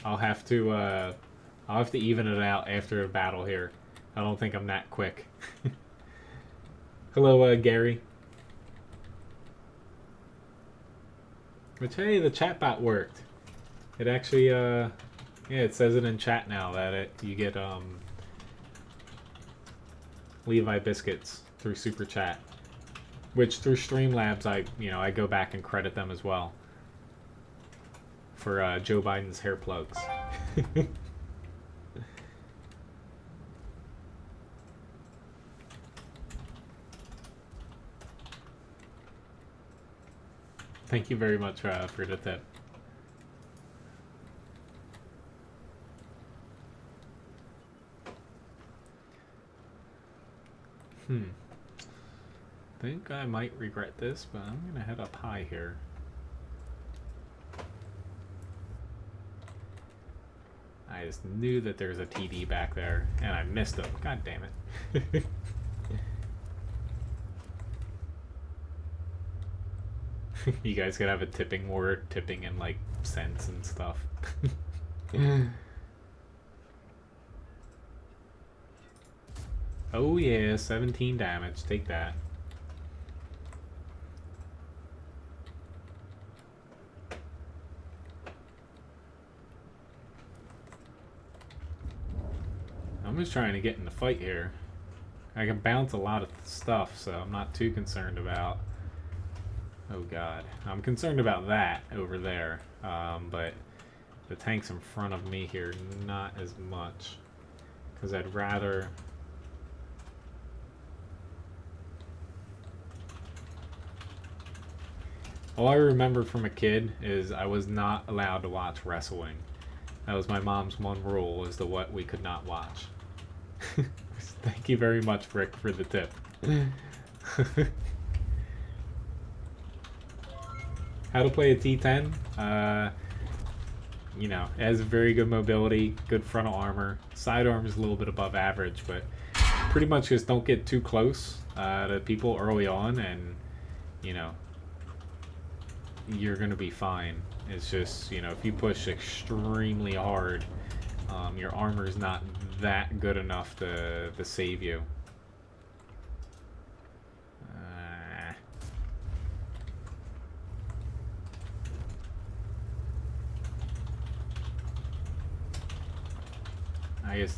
I'll have to even it out after a battle here. I don't think I'm that quick. Hello, Gary. Which, hey, the chatbot worked. It actually, yeah, it says it in chat now that you get Levi Biscuits through Super Chat, which through Streamlabs I go back and credit them as well for Joe Biden's hair plugs. Thank you very much for the tip. Think I might regret this, but I'm gonna head up high here. I just knew that there's a TD back there, and I missed him. God damn it. You guys could have a tipping war, tipping in like cents and stuff. Oh yeah, 17 damage. Take that. I'm just trying to get in the fight here. I can bounce a lot of stuff, so I'm not too concerned about... Oh god. I'm concerned about that over there. But the tanks in front of me here, not as much. Because I'd rather... All I remember from a kid is I was not allowed to watch wrestling. That was my mom's one rule, is the what we could not watch. Thank you very much, Rick, for the tip. How to play a T10? You know, it has very good mobility, good frontal armor. Sidearm is a little bit above average, but pretty much just don't get too close to people early on, and, you know, you're going to be fine. It's just, you know, if you push extremely hard, your armor is not that good enough to save you.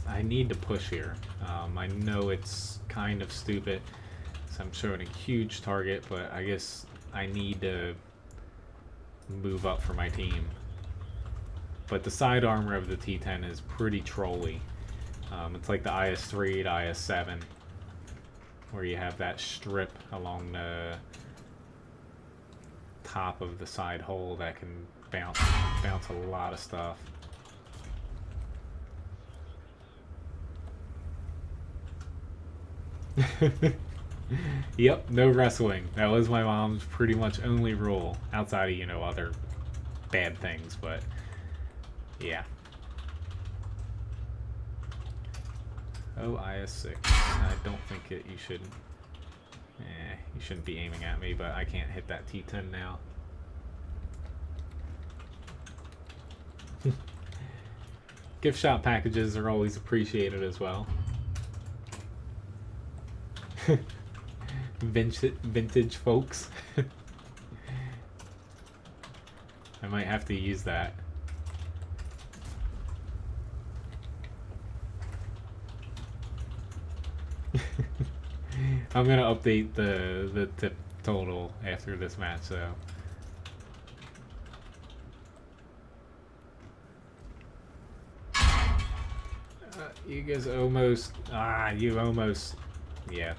I need to push here. I know it's kind of stupid, so I'm showing a huge target, but I guess I need to move up for my team. But the side armor of the T10 is pretty trolly. It's like the IS-3 to IS-7, where you have that strip along the top of the side hull that can bounce a lot of stuff. Yep, no wrestling. That was my mom's pretty much only rule, outside of, you know, other bad things, but yeah. Oh, IS-6. I don't think you should... you shouldn't be aiming at me, but I can't hit that T10 now. Gift shop packages are always appreciated as well. Vintage folks. I might have to use that. I'm gonna update the tip total after this match, so. You guys almost. You almost. Yeah.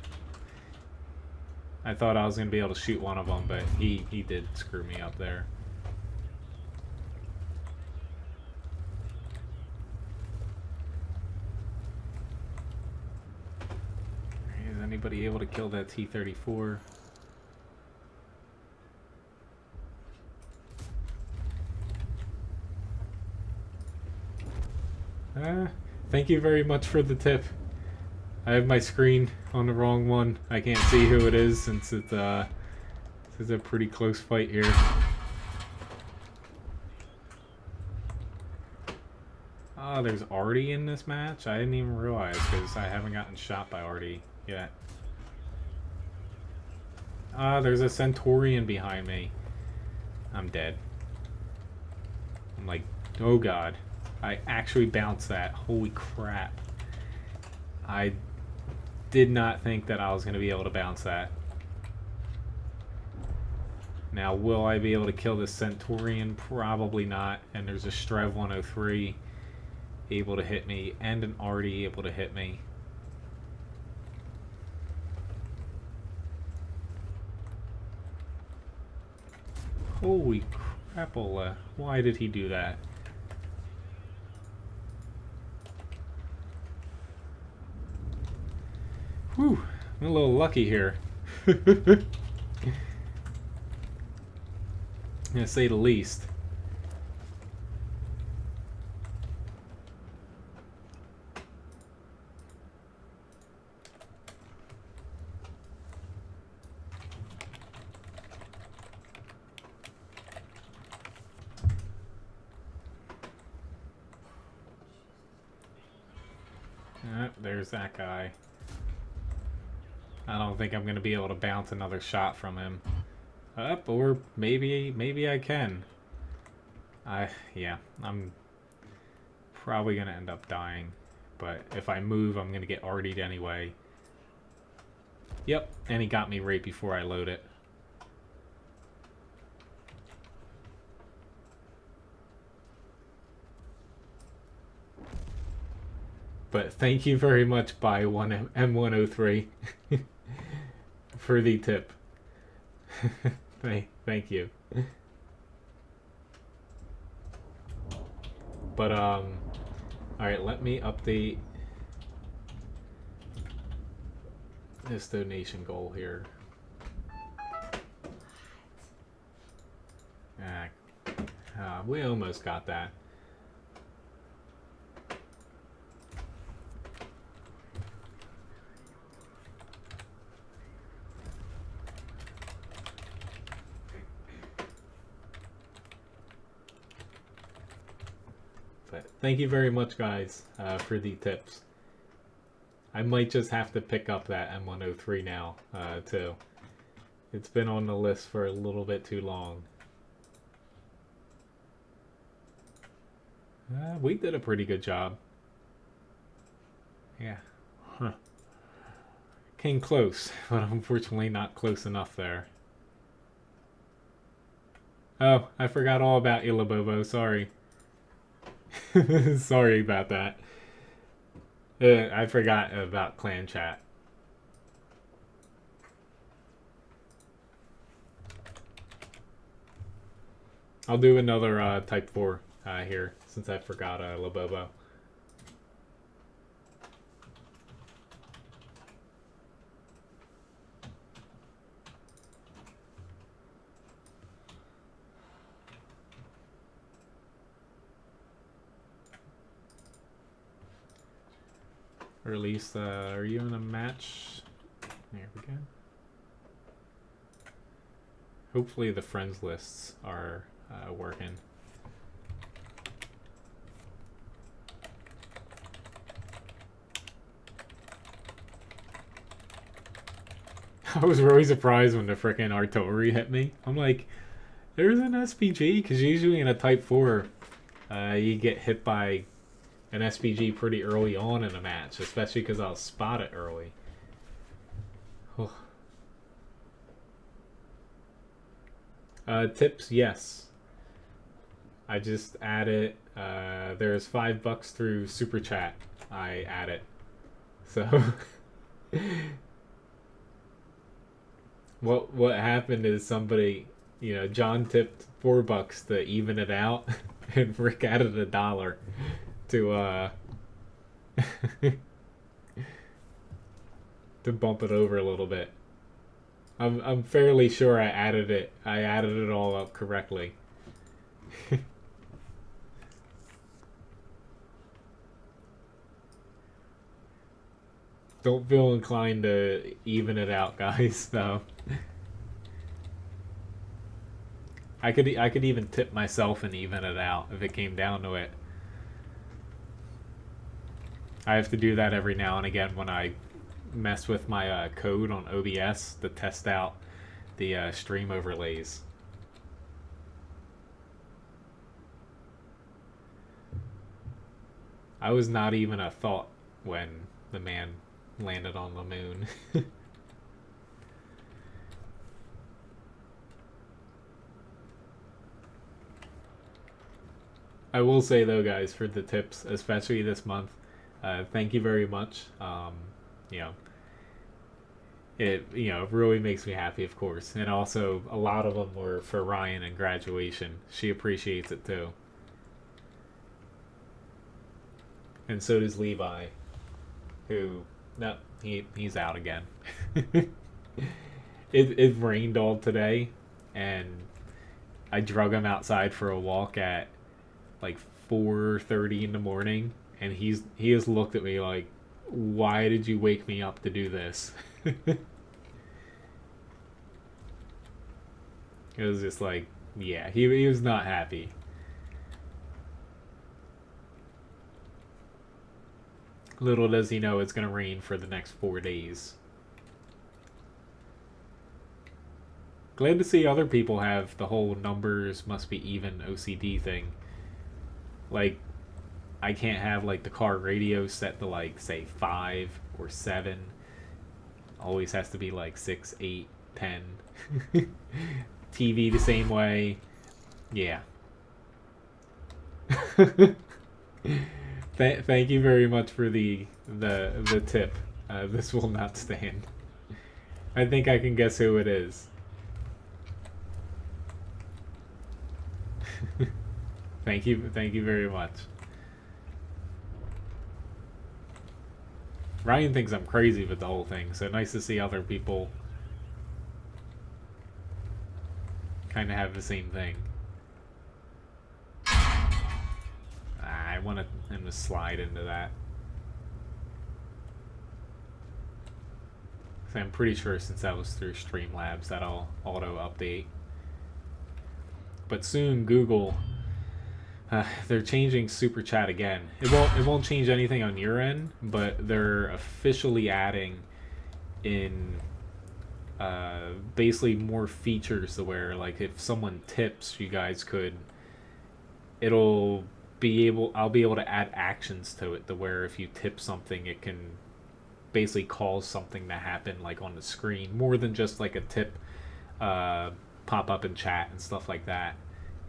I thought I was gonna be able to shoot one of them, but he did screw me up there. Is anybody able to kill that T-34? Thank you very much for the tip. I have my screen on the wrong one. I can't see who it is since it's a pretty close fight here. Oh, there's Artie in this match? I didn't even realize because I haven't gotten shot by Artie yet. There's a Centaurian behind me. I'm dead. I'm like, oh god. I actually bounced that. Holy crap. I did not think that I was going to be able to bounce that. Now, will I be able to kill this Centaurian? Probably not. And there's a Strev 103 able to hit me, and an Artie able to hit me. Holy crapola. Why did he do that? Whew, I'm a little lucky here. To say the least. There's that guy. I don't think I'm going to be able to bounce another shot from him. Or maybe I can. Yeah, I'm probably going to end up dying. But if I move, I'm going to get Artied anyway. Yep, and he got me right before I load it. But thank you very much, M103, for the tip. Thank you. But alright, let me update this donation goal here. We almost got that. But thank you very much, guys, for the tips. I might just have to pick up that M103 now, too. It's been on the list for a little bit too long. We did a pretty good job. Yeah. Huh. Came close, but unfortunately not close enough there. Oh, I forgot all about Ilabobo, sorry. Sorry about that. I forgot about clan chat. I'll do another type 4 here since I forgot Labobo. Or at least, are you in a match? There we go. Hopefully the friends lists are working. I was really surprised when the frickin' artillery hit me. I'm like, there's an SPG, because usually in a Type 4, you get hit by an SPG pretty early on in a match, especially because I'll spot it early. Tips, yes. I just added, there's $5 through Super Chat. I add it. So, what happened is somebody, John tipped $4 to even it out, and Rick added $1 to, to bump it over a little bit. I'm fairly sure I added it all up correctly. Don't feel inclined to even it out, guys, though. I could even tip myself and even it out if it came down to it. I have to do that every now and again when I mess with my code on OBS to test out the stream overlays. I was not even a thought when the man landed on the moon. I will say though, guys, for the tips, especially this month, thank you very much. It really makes me happy, of course, and also a lot of them were for Ryan and graduation. She appreciates it too, and so does Levi, who he's out again. It rained all today, and I drug him outside for a walk at like 4:30 in the morning, and he has looked at me like, why did you wake me up to do this? It was just like, yeah, he was not happy. Little does he know it's going to rain for the next 4 days. Glad to see other people have the whole numbers must be even OCD thing. Like, I can't have like the car radio set to like say 5 or 7. Always has to be like 6, 8, 10. TV the same way. Yeah. Thank you very much for the tip. This will not stand. I think I can guess who it is. Thank you very much. Ryan thinks I'm crazy with the whole thing, so nice to see other people kind of have the same thing. I want him to slide into that. So I'm pretty sure since that was through Streamlabs, that'll auto-update. But soon, Google, they're changing Super Chat again. It won't change anything on your end, but they're officially adding in basically more features to where, like, if someone tips, you guys could, I'll be able to add actions to it to where if you tip something, it can basically cause something to happen, like on the screen, more than just like a tip pop up in chat and stuff like that.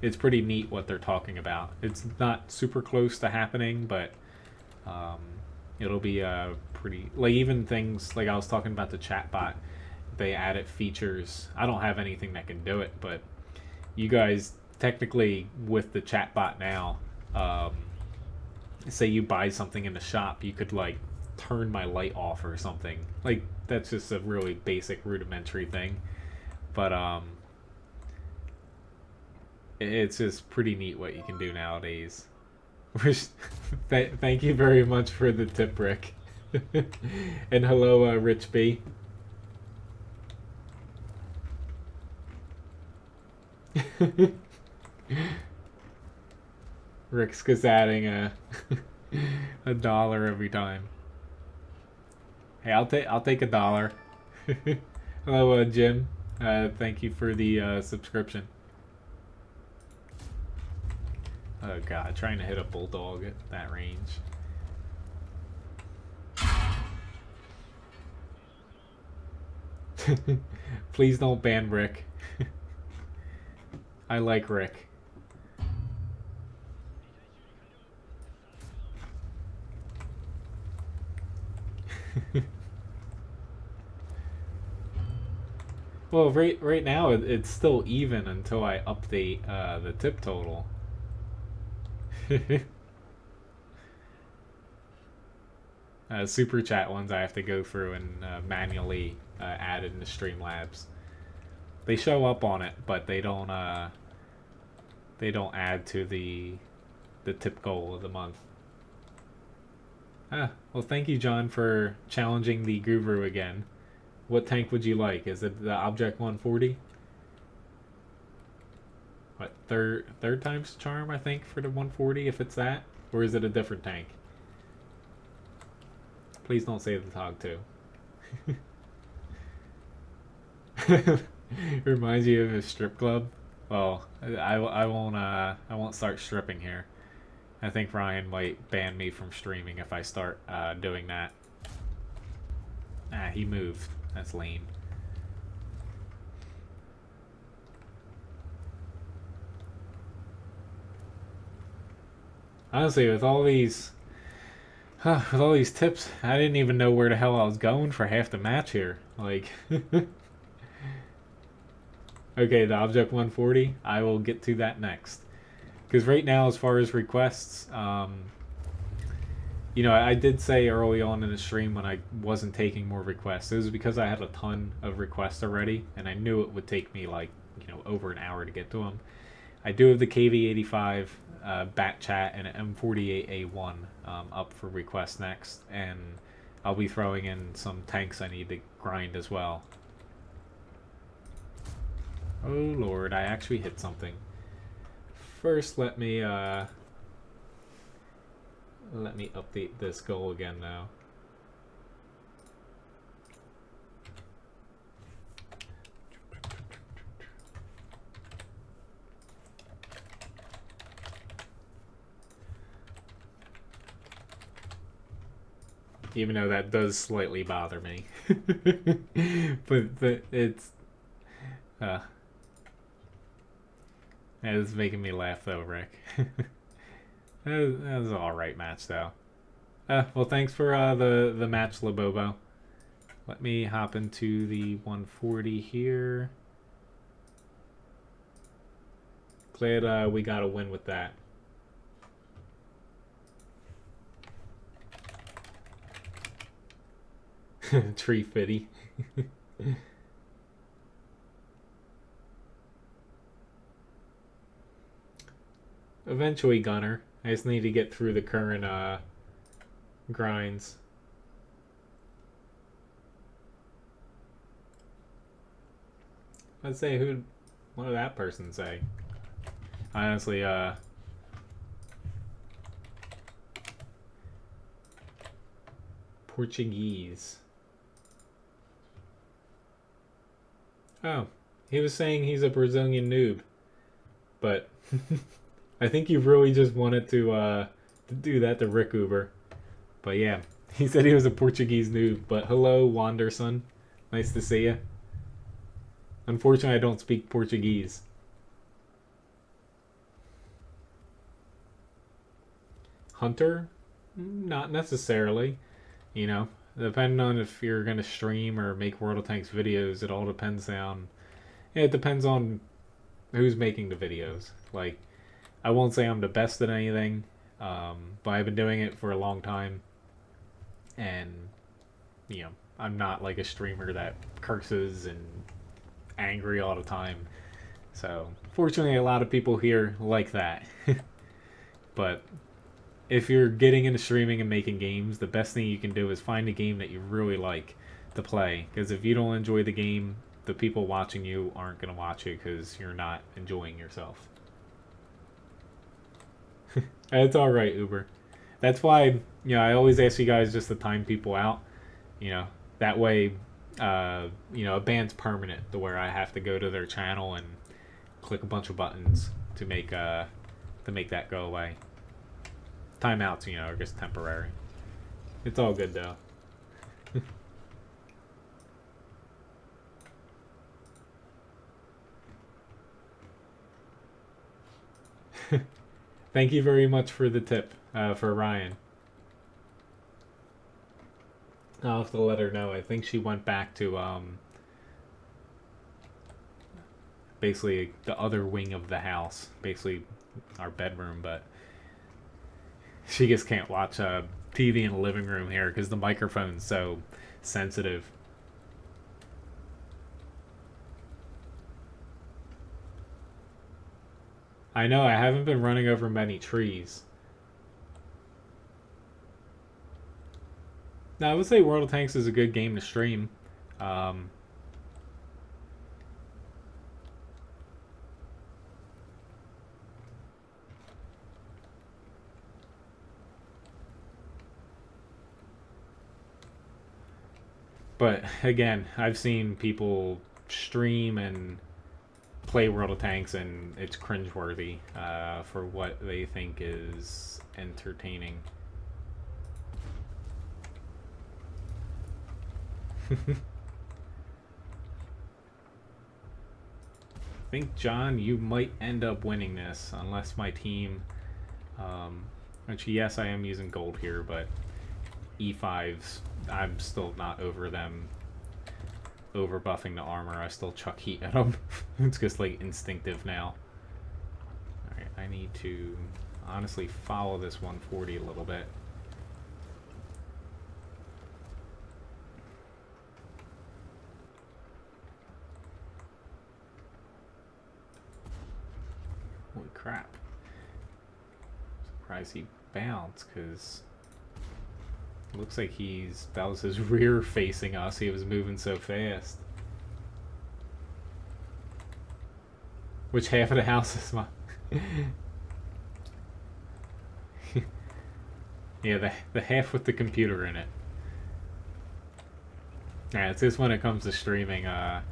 It's pretty neat what they're talking about. It's not super close to happening, but it'll be pretty, like, even things like I was talking about the chatbot. They added features. I don't have anything that can do it, but you guys technically with the chatbot now, say you buy something in the shop, you could like turn my light off or something. Like, that's just a really basic rudimentary thing, but it's just pretty neat what you can do nowadays. Thank you very much for the tip, Rick. And hello, Rich B. Rick's just adding a $1 every time. Hey, I'll take $1. Hello, Jim. Thank you for the subscription. Oh god, trying to hit a bulldog at that range. Please don't ban Rick. I like Rick. Well, right now it's still even until I update the tip total. Super chat ones I have to go through and manually add into Streamlabs. They show up on it, but they don't add to the tip goal of the month. Well, thank you, John, for challenging the guru again. What tank would you like? Is it the Object 140? What, third time's charm, I think, for the 140, if it's that? Or is it a different tank? Please don't say the Tog 2. Reminds you of a strip club? Well, I won't start stripping here. I think Ryan might ban me from streaming if I start doing that. He moved. That's lame. Honestly, with all these tips, I didn't even know where the hell I was going for half the match here. Like, okay, the Object 140, I will get to that next. Because right now, as far as requests, you know, I did say early on in the stream when I wasn't taking more requests, it was because I had a ton of requests already, and I knew it would take me like, you know, over an hour to get to them. I do have the KV85 Bat Chat and an M48A1 up for request next, and I'll be throwing in some tanks I need to grind as well. Oh lord, I actually hit something. First, let me update this goal again now. Even though that does slightly bother me. but it's it's making me laugh though, Rick. That was an alright match though. Well, thanks for the match, Labobo. Let me hop into the 140 here. Glad we got a win with that. Tree fitty. Eventually, Gunner. I just need to get through the current grinds. Let's say what did that person say? Honestly, Portuguese. Oh, he was saying he's a Brazilian noob, but I think you really just wanted to do that to Rick Uber. But yeah, he said he was a Portuguese noob. But hello, Wanderson. Nice to see you. Unfortunately, I don't speak Portuguese. Hunter? Not necessarily. You know, depending on if you're going to stream or make World of Tanks videos, it all depends on... Yeah, it depends on who's making the videos. Like, I won't say I'm the best at anything, but I've been doing it for a long time. And, you know, I'm not like a streamer that curses and angry all the time. So, fortunately, a lot of people here like that. But if you're getting into streaming and making games, the best thing you can do is find a game that you really like to play. Because if you don't enjoy the game, the people watching you aren't going to watch it because you're not enjoying yourself. It's alright, Uber. That's why, you know, I always ask you guys just to time people out. You know, that way you know, a ban's permanent, to where I have to go to their channel and click a bunch of buttons to make that go away. Timeouts, you know, are just temporary. It's all good though. Thank you very much for the tip, for Ryan. I'll have to let her know. I think she went back to basically the other wing of the house, basically our bedroom, but she just can't watch TV in the living room here because the microphone's so sensitive. I know, I haven't been running over many trees. Now, I would say World of Tanks is a good game to stream. Um, but again, I've seen people stream and play World of Tanks, and it's cringeworthy for what they think is entertaining. I think, John, you might end up winning this unless my team. Actually, yes, I am using gold here, but E5s, I'm still not over them over buffing the armor. I still chuck heat at them. It's just like instinctive now. Alright, I need to honestly follow this 140 a little bit. Holy crap. Surprised he bounced, because it looks like that was his rear facing us. He was moving so fast. Which half of the house is mine? Yeah, the half with the computer in it. Yeah, it's just when it comes to streaming, our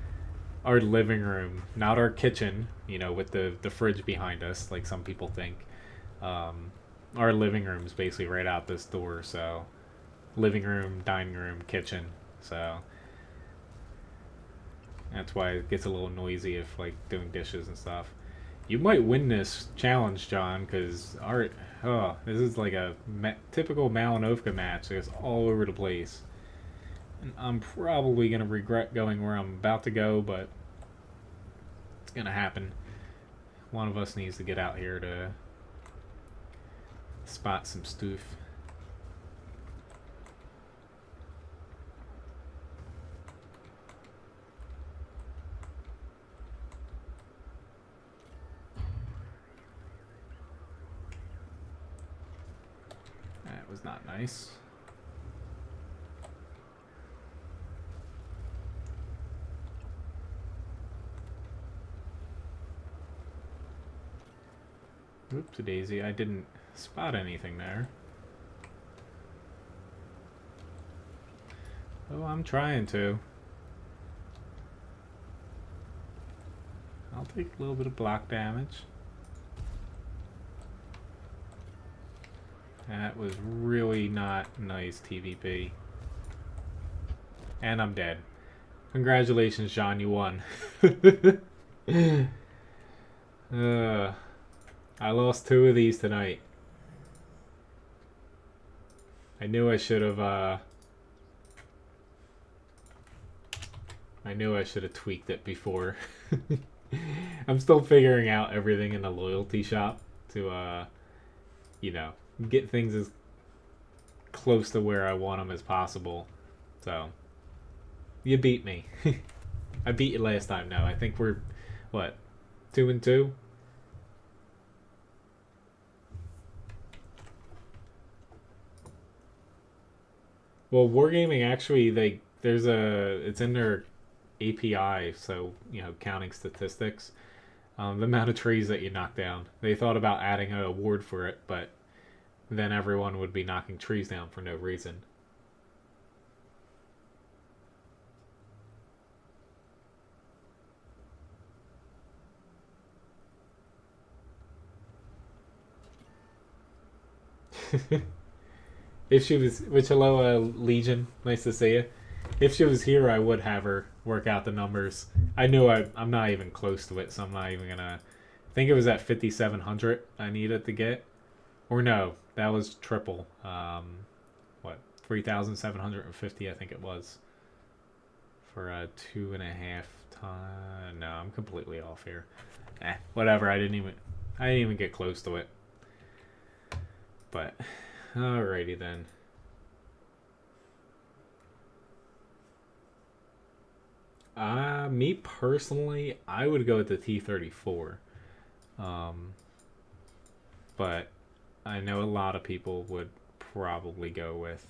living room, not our kitchen, you know, with the fridge behind us, like some people think. Our living room's basically right out this door, so living room, dining room, kitchen, so that's why it gets a little noisy if like doing dishes and stuff. You might win this challenge, John, because this is like a typical Malinovka match. It's all over the place. And I'm probably going to regret going where I'm about to go, but it's going to happen. One of us needs to get out here to spot some stuff. That was not nice. Oopsie daisy, I didn't spot anything there. Oh, I'm trying to. I'll take a little bit of block damage. That was really not nice, TVP. And I'm dead. Congratulations, John, you won. I lost 2 of these tonight. I knew I should have, tweaked it before. I'm still figuring out everything in the loyalty shop to, you know, get things as close to where I want them as possible. So, you beat me. I beat you last time now. I think we're, what, 2-2? Well, Wargaming actually, it's in their API, so, you know, counting statistics. The amount of trees that you knock down. They thought about adding an award for it, but then everyone would be knocking trees down for no reason. If she was, which hello, Legion, nice to see you. If she was here, I would have her work out the numbers. I know I'm not even close to it, so I'm not even gonna. I think it was at 5,700 I needed to get, or no, that was triple. What 3,750 I think it was for a 2.5 time. No, I'm completely off here. Whatever. I didn't even get close to it. But alrighty then. Me personally, I would go with the T-34. But I know a lot of people would probably go with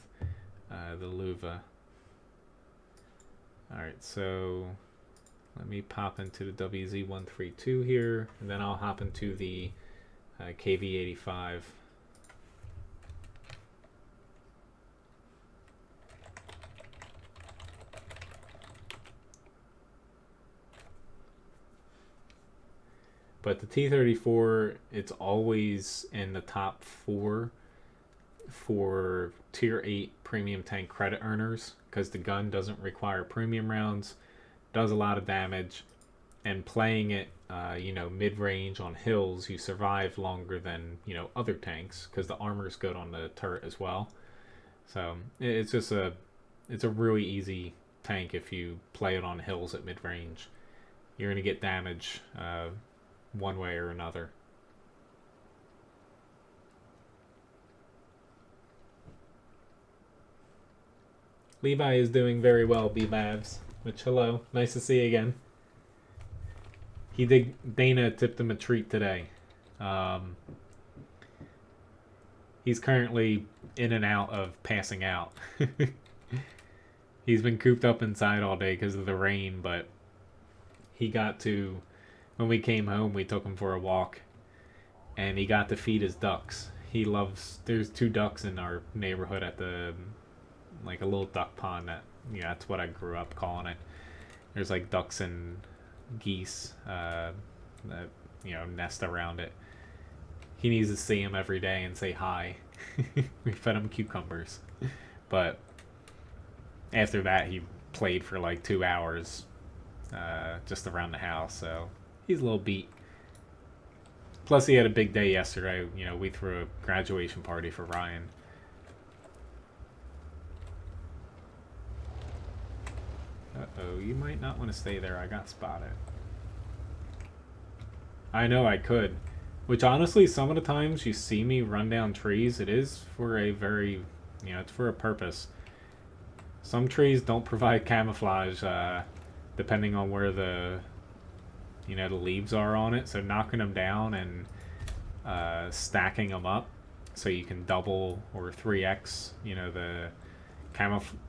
the Luva. Alright, so let me pop into the WZ-132 here, and then I'll hop into the KV-85. But the T-34, it's always in the top 4 for Tier 8 premium tank credit earners, because the gun doesn't require premium rounds, does a lot of damage, and playing it, mid-range on hills, you survive longer than, other tanks, because the armor is good on the turret as well. So it's just it's a really easy tank if you play it on hills at mid-range. You're going to get damage one way or another. Levi is doing very well, B-Mavs. Which, hello. Nice to see you again. Dana tipped him a treat today. He's currently in and out of passing out. He's been cooped up inside all day because of the rain, but he got to... When we came home, we took him for a walk, and he got to feed his ducks. He loves... There's 2 ducks in our neighborhood at the... Like a little duck pond. That's what I grew up calling it. There's like ducks and geese that, nest around it. He needs to see him every day and say hi. We fed him cucumbers. But after that, he played for like 2 hours just around the house, so he's a little beat. Plus, he had a big day yesterday. We threw a graduation party for Ryan. Uh-oh, you might not want to stay there. I got spotted. I know I could. Which, honestly, some of the times you see me run down trees, it is for a very... it's for a purpose. Some trees don't provide camouflage, depending on where the... the leaves are on it. So knocking them down and stacking them up so you can double or 3x, the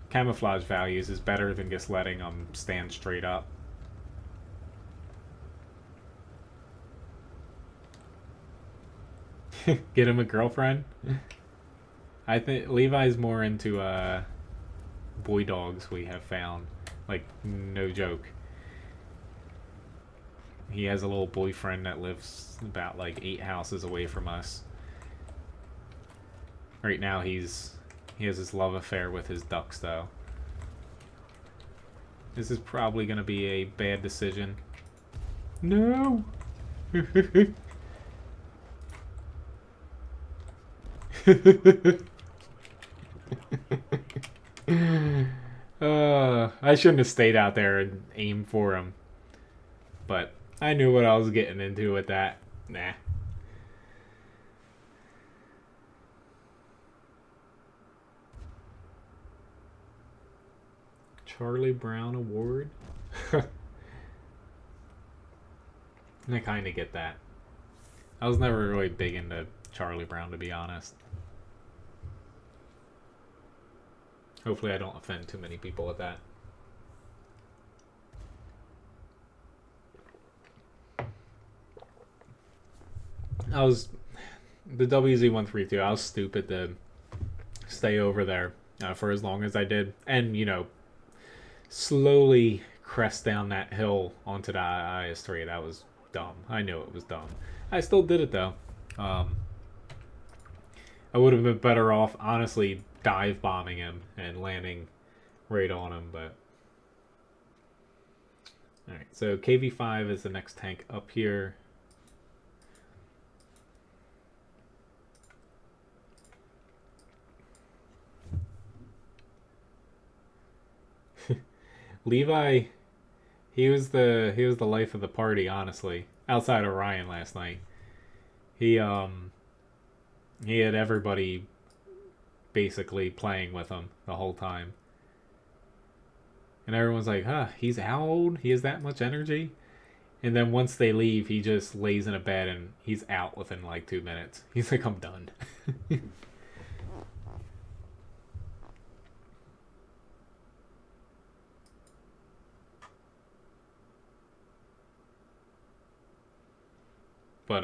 camouflage values is better than just letting them stand straight up. Get him a girlfriend? I think Levi's more into boy dogs, we have found. Like, no joke. He has a little boyfriend that lives about like 8 houses away from us. Right now he has his love affair with his ducks, though. This is probably going to be a bad decision. No! I shouldn't have stayed out there and aimed for him. But I knew what I was getting into with that. Nah. Charlie Brown Award? I kind of get that. I was never really big into Charlie Brown, to be honest. Hopefully I don't offend too many people with that. The WZ-132, I was stupid to stay over there for as long as I did. And, slowly crest down that hill onto the IS-3. That was dumb. I knew it was dumb. I still did it, though. I would have been better off, honestly, dive bombing him and landing right on him, but... Alright, so KV5 is the next tank up here. Levi, he was the life of the party, honestly. Outside of Ryan last night. He had everybody basically playing with him the whole time. And everyone's like, huh, he's how old? He has that much energy? And then once they leave, he just lays in a bed and he's out within like 2 minutes. He's like, I'm done. But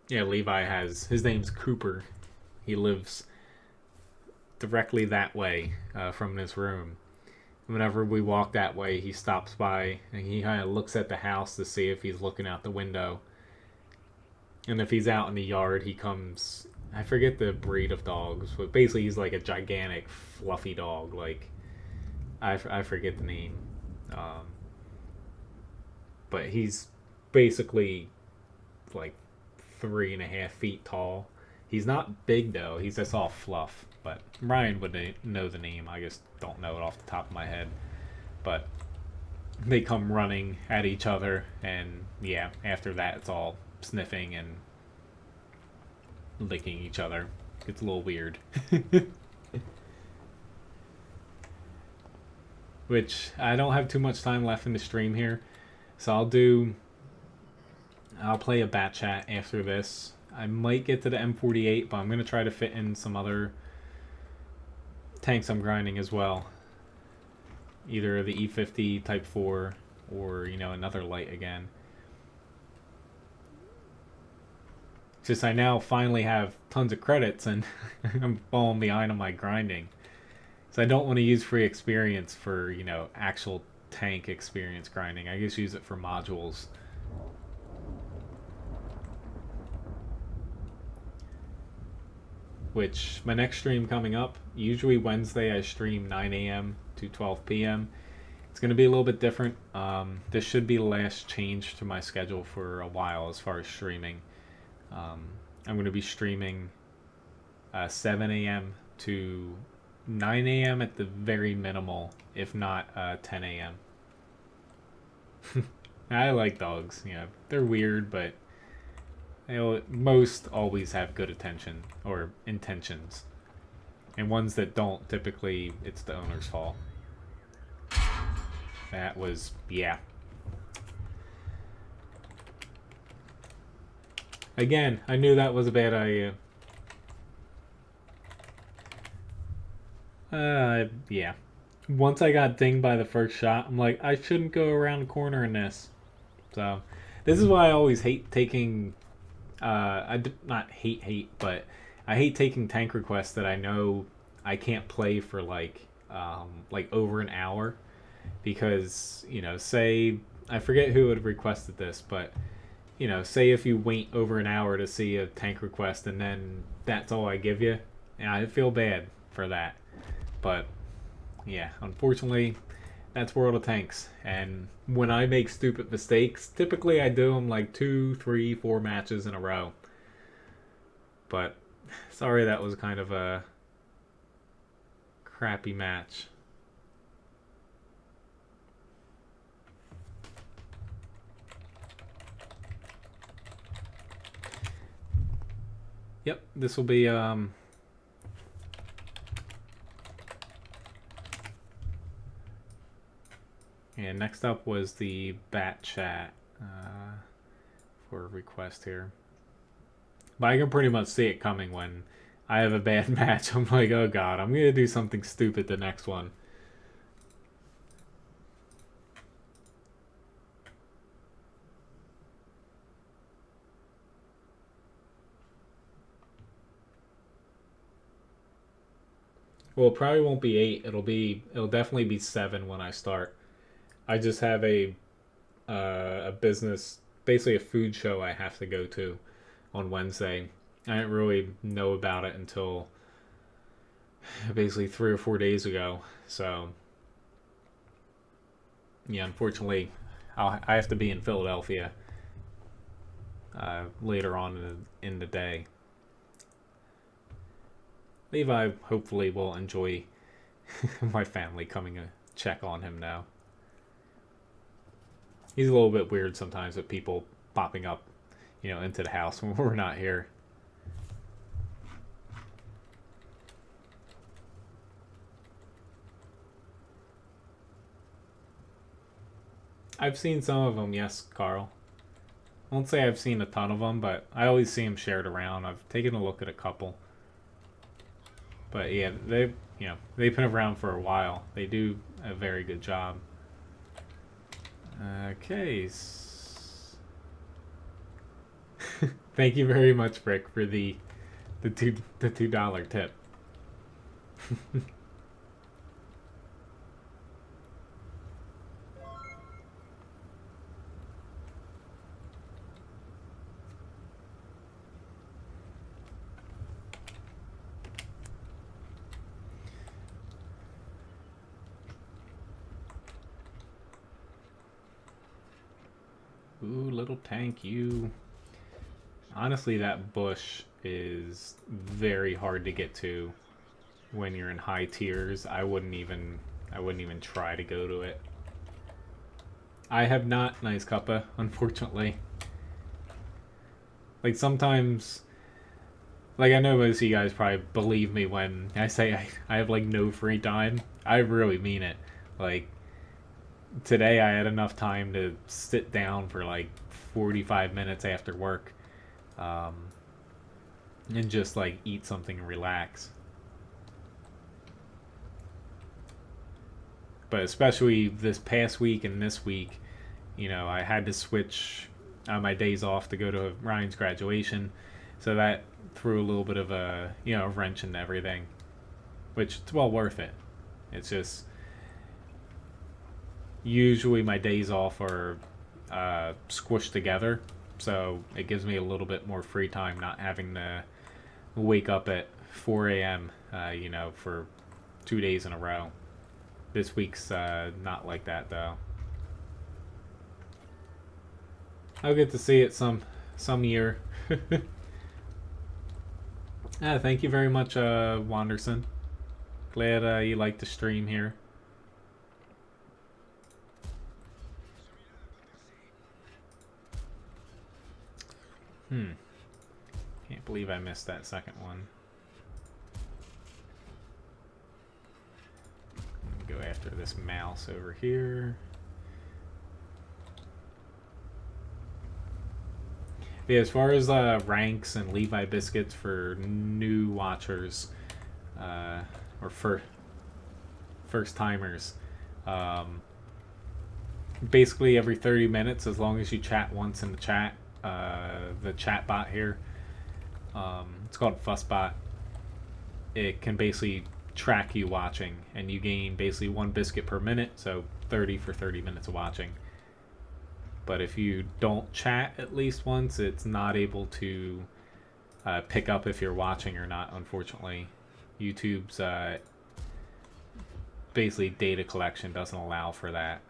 yeah, Levi has, his name's Cooper. He lives directly that way from this room. Whenever we walk that way, he stops by and he kind of looks at the house to see if he's looking out the window. And if he's out in the yard, he comes. I forget the breed of dogs, but basically he's like a gigantic, fluffy dog. Like, I forget the name. But he's basically like 3.5 feet tall. He's not big though. He's just all fluff. But Ryan would know the name. I just don't know it off the top of my head. But they come running at each other, and yeah, after that it's all sniffing and licking each other. It's a little weird. Which I don't have too much time left in the stream here, so I'll play a bat chat after this. I might get to the M48, but I'm going to try to fit in some other tanks I'm grinding as well. Either the E50 Type 4 or, you know, another light again. Just I now finally have tons of credits and I'm falling behind on my grinding. So I don't want to use free experience for, you know, actual tank experience grinding. I just use it for modules. Which, my next stream coming up, usually Wednesday I stream 9 a.m. to 12 p.m. It's going to be a little bit different. This should be the last change to my schedule for a while as far as streaming. I'm going to be streaming 7 a.m. to 9 a.m. at the very minimal, if not 10 a.m. I like dogs. You know, they're weird, but most always have good attention or intentions, and ones that don't, typically it's the owner's fault. That was, yeah. Again, I knew that was a bad idea. Yeah. Once I got dinged by the first shot, I'm like, I shouldn't go around the corner in this. So, this is why I always hate taking not hate, but I hate taking tank requests that I know I can't play for like over an hour, because, you know, say, I forget who had requested this, but, you know, say if you wait over an hour to see a tank request and then that's all I give you, yeah, I feel bad for that. But yeah, unfortunately, that's World of Tanks, and when I make stupid mistakes, typically I do them like 2, 3, 4 matches in a row. But sorry, that was kind of a crappy match. Yep, this will be and next up was the bat chat for a request here. But I can pretty much see it coming when I have a bad match. I'm like, oh god, I'm going to do something stupid the next one. Well, it probably won't be 8. It'll definitely be 7 when I start. I just have a business, basically a food show I have to go to on Wednesday, I didn't really know about it until basically 3 or 4 days ago. So, yeah, unfortunately, I have to be in Philadelphia later on in the day. Levi hopefully will enjoy my family coming to check on him now. He's a little bit weird sometimes with people popping up, into the house when we're not here. I've seen some of them, yes, Carl. I won't say I've seen a ton of them, but I always see them shared around. I've taken a look at a couple. But yeah, they've been around for a while. They do a very good job. Okay. Thank you very much, Rick, for the $2 tip. Ooh, little tank, you. Honestly, that bush is very hard to get to when you're in high tiers. I wouldn't even try to go to it. I have not, nice cuppa, unfortunately. Like sometimes, like I know most of you guys probably believe me when I say I have like no free time. I really mean it. Like today I had enough time to sit down for like 45 minutes after work and just like eat something and relax. But especially this past week and this week, I had to switch my days off to go to Ryan's graduation, so that threw a little bit of a wrench into everything, which it's well worth it. It's just usually my days off are squished together, so it gives me a little bit more free time, not having to wake up at 4 a.m. For 2 days in a row. This week's not like that though. I'll get to see it some year. Thank you very much, Wanderson. Glad you liked the stream here. Can't believe I missed that second one. Go after this mouse over here. Yeah, as far as ranks and Levi Biscuits for new watchers, or for first timers, basically every 30 minutes, as long as you chat once in the chat bot here, it's called Fussbot. It can basically track you watching, and you gain basically 1 biscuit per minute, so 30 for 30 minutes of watching. But if you don't chat at least once, it's not able to pick up if you're watching or not, unfortunately. YouTube's basically data collection doesn't allow for that.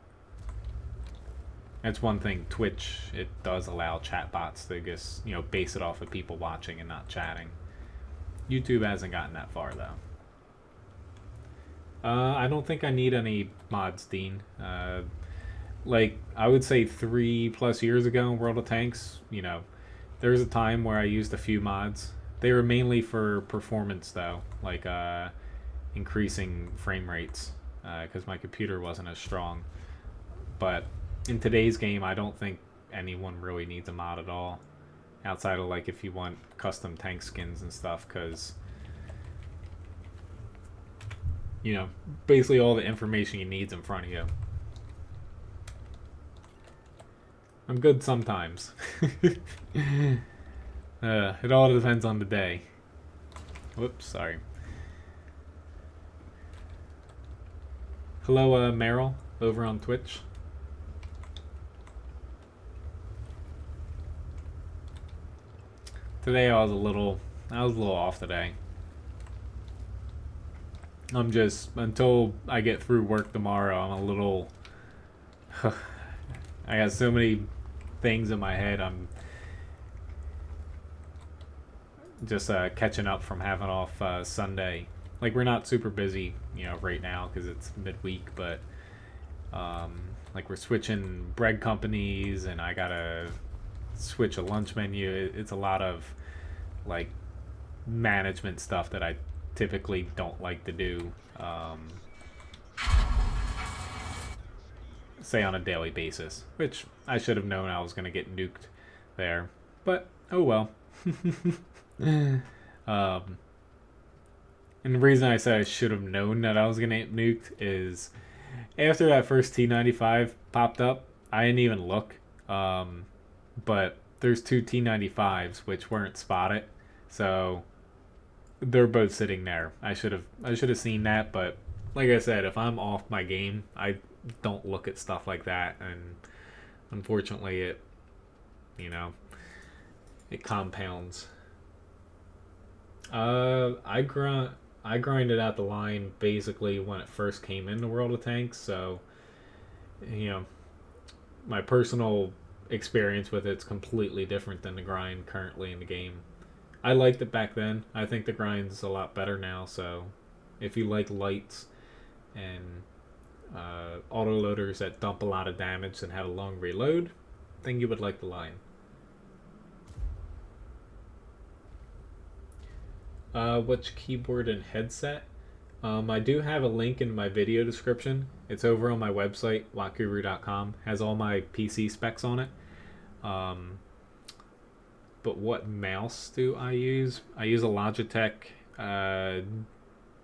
That's one thing. Twitch, it does allow chat bots to just base it off of people watching and not chatting. YouTube hasn't gotten that far though. I don't think I need any mods, Dean. Like, I would say 3+ years ago in World of Tanks, there was a time where I used a few mods. They were mainly for performance, though, like increasing frame rates, because my computer wasn't as strong. But in today's game, I don't think anyone really needs a mod at all, outside of like if you want custom tank skins and stuff, because basically all the information you need is in front of you. I'm good sometimes. It all depends on the day. Whoops, sorry. Hello, Meryl, over on Twitch. Today I was a little off today. I'm just, until I get through work tomorrow, I'm a little, I got so many things in my head. I'm just catching up from having off Sunday. Like, we're not super busy, right now because it's midweek, but like, we're switching bread companies and I gotta switch a lunch menu. It's a lot of like management stuff that I typically don't like to do, say on a daily basis, which I should have known I was gonna get nuked there, but oh well. And the reason I said I should have known that I was gonna get nuked is after that first T95 popped up, I didn't even look. But there's two T95s which weren't spotted, so they're both sitting there. I should have seen that, but like I said, if I'm off my game, I don't look at stuff like that, and unfortunately, it compounds. I grinded out the line basically when it first came in the World of Tanks, so my personal experience with it's completely different than the grind currently in the game. I liked it back then. I think the grind's a lot better now, so if you like lights and autoloaders that dump a lot of damage and have a long reload, then you would like the line. Which keyboard and headset? I do have a link in my video description. It's over on my website, wotguru.com. Has all my PC specs on it. But what mouse do I use? I use a Logitech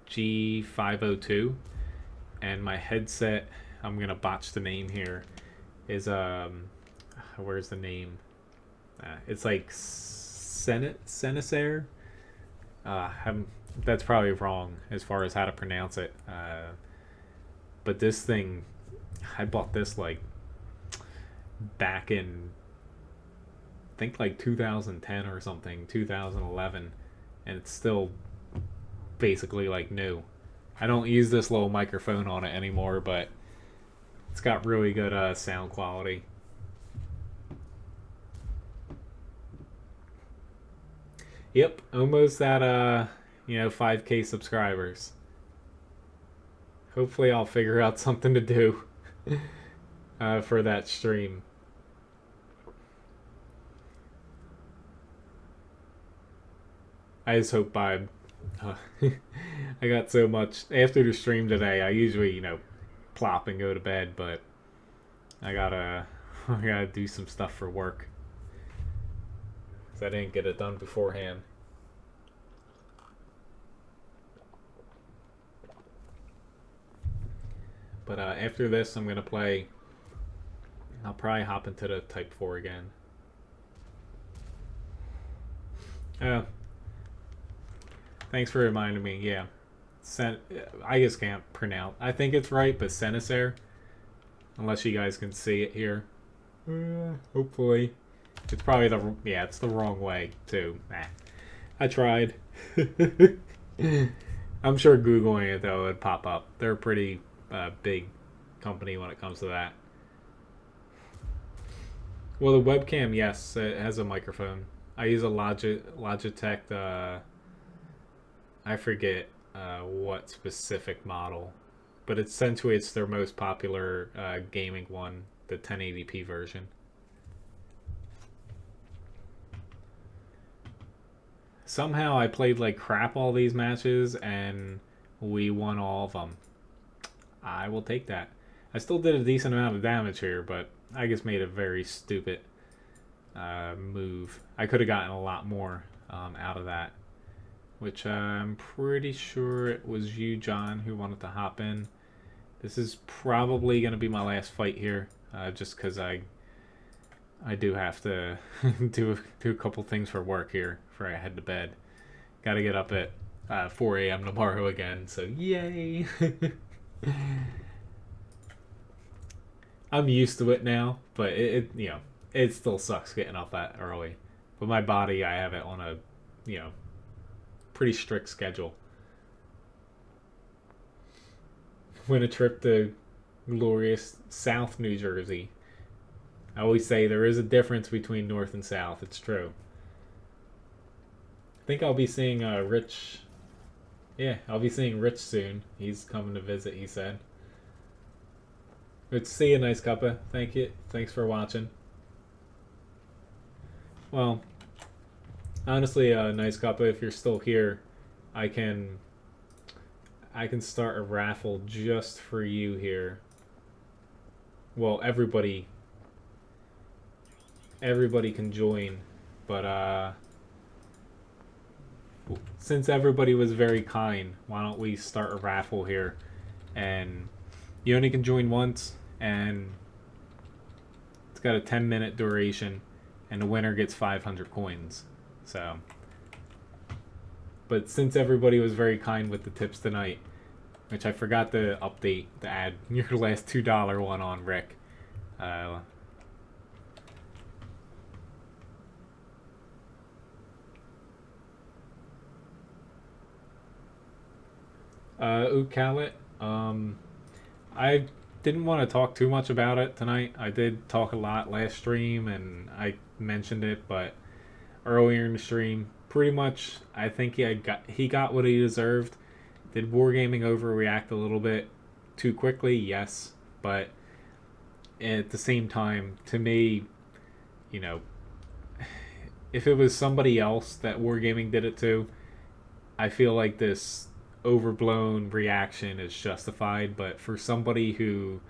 G502, and my headset, I'm gonna botch the name here, is where's the name? It's like Sennheiser. That's probably wrong as far as how to pronounce it. But this thing, I bought this like back in, I think like 2010 or something, 2011, and it's still basically like new. I don't use this little microphone on it anymore, but it's got really good sound quality. Yep, almost at 5K subscribers. Hopefully I'll figure out something to do for that stream. I just hope I got so much after the stream today. I usually, plop and go to bed, but I gotta do some stuff for work. I didn't get it done beforehand. But after this, I'm gonna play. I'll probably hop into the Type 4 again. Thanks for reminding me. Yeah, I just can't pronounce. I think it's right, but Sennheiser. Unless you guys can see it here. Hopefully. It's probably it's the wrong way too. I tried. I'm sure Googling it though would pop up. They're a pretty big company when it comes to that. Well, the webcam, yes, it has a microphone. I use a Logitech. I forget what specific model, but essentially it's their most popular gaming one, the 1080p version. Somehow I played like crap all these matches and we won all of them. I will take that. I still did a decent amount of damage here, but I just made a very stupid move. I could have gotten a lot more out of that, which I'm pretty sure it was you, John, who wanted to hop in. This is probably going to be my last fight here, just because I do have to do a couple things for work here before I head to bed. Got to get up at 4 a.m. tomorrow again, so yay! I'm used to it now, but it still sucks getting up that early. But my body, I have it on a, you know, pretty strict schedule. Went a trip to glorious South New Jersey. I always say there is a difference between North and South. It's true. I think I'll be seeing Rich. Yeah, I'll be seeing Rich soon. He's coming to visit, he said. Good to see you, Nice Cuppa. Thank you. Thanks for watching. Well, honestly, Nice Cuppa, if you're still here, I can start a raffle just for you here. Well, everybody can join, but since everybody was very kind, why don't we start a raffle here? And you only can join once, and it's got a 10-minute duration, and the winner gets 500 coins. So, but since everybody was very kind with the tips tonight, which I forgot to update to add your last $2 one on, Rick. Ukalit, I didn't want to talk too much about it tonight. I did talk a lot last stream, and I mentioned it, but earlier in the stream, pretty much, I think he got what he deserved. Did Wargaming overreact a little bit too quickly? Yes, but at the same time, to me, you know, if it was somebody else that Wargaming did it to, I feel like this overblown reaction is justified. But for somebody who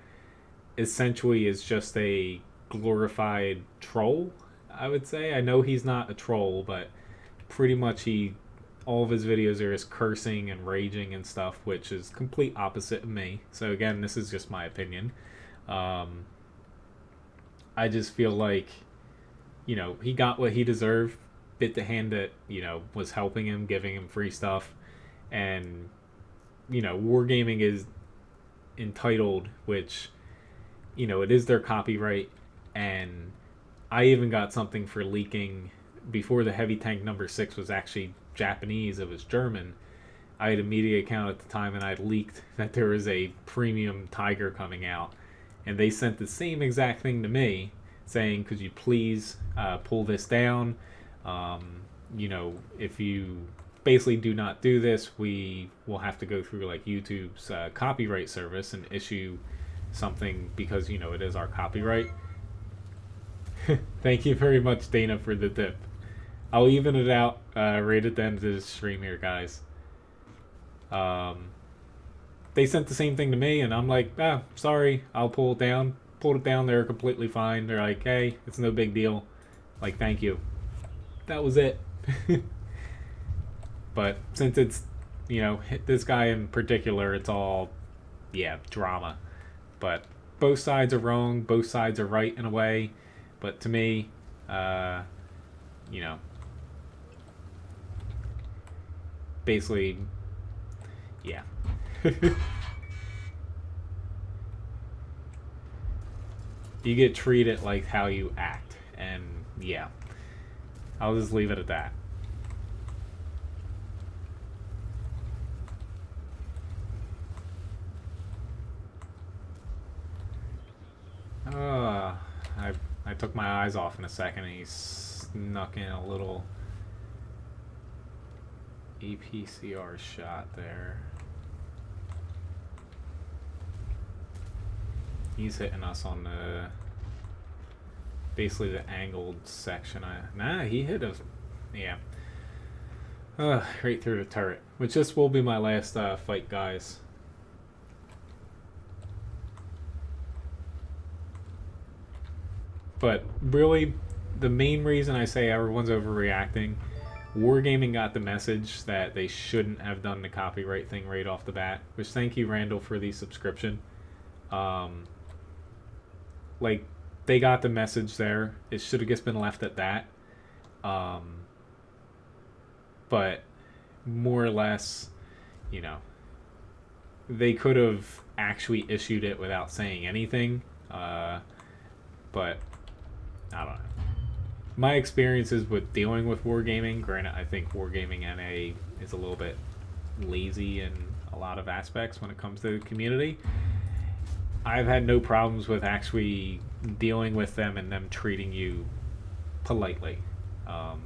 essentially is just a glorified troll, I would say. I know he's not a troll, but pretty much all of his videos are just cursing and raging and stuff, which is complete opposite of me. So again, this is just my opinion. I just feel like, you know, he got what he deserved. Bit the hand that, you know, was helping him, giving him free stuff. And, you know, Wargaming is entitled, which, you know, it is their copyright. And I even got something for leaking before the Heavy Tank number 6 was actually Japanese. It was German. I had a media account at the time, and I'd leaked that there was a premium Tiger coming out, and they sent the same exact thing to me, saying, could you please pull this down? You know, if you basically do not do this, we will have to go through like YouTube's copyright service and issue something, because, you know, it is our copyright. Thank you very much, Dana, for the tip. I'll even it out right at the end of this stream here, guys. They sent the same thing to me, and I'm like, sorry, I'll pull it down. Pulled it down, they're completely fine. They're like, hey, it's no big deal. Like, thank you. That was it. But since it's, you know, this guy in particular, it's all, yeah, drama. But both sides are wrong, both sides are right in a way. But to me, you know, basically, yeah. You get treated like how you act, and yeah, I'll just leave it at that. I took my eyes off in a second, and he snuck in a little APCR shot there. He's hitting us on the, basically the angled section. Nah, he hit us. Yeah. Right through the turret. Which this will be my last fight, guys. But really, the main reason I say everyone's overreacting, Wargaming got the message that they shouldn't have done the copyright thing right off the bat. Which, thank you, Randall, for the subscription. Like, they got the message there. It should have just been left at that. But more or less, you know, they could have actually issued it without saying anything. But I don't know. my experiences with dealing with wargaming, granted, I think wargaming NA is a little bit lazy in a lot of aspects when it comes to the community. I've had no problems with actually dealing with them and them treating you politely.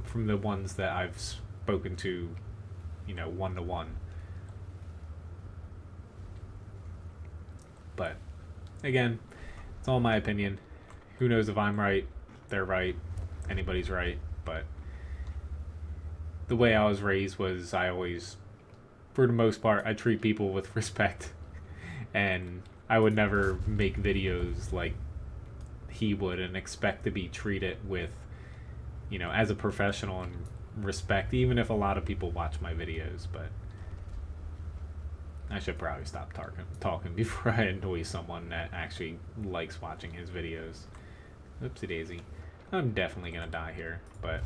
From the ones that I've spoken to, you know, one to one. But again, it's all my opinion. Who knows if I'm right, they're right, anybody's right. But the way I was raised was I always, for the most part, I treat people with respect. And I would never make videos like he would and expect to be treated with, you know, as a professional and respect, even if a lot of people watch my videos. But I should probably stop talking before I annoy someone that actually likes watching his videos. Oopsie daisy. I'm definitely gonna die here, but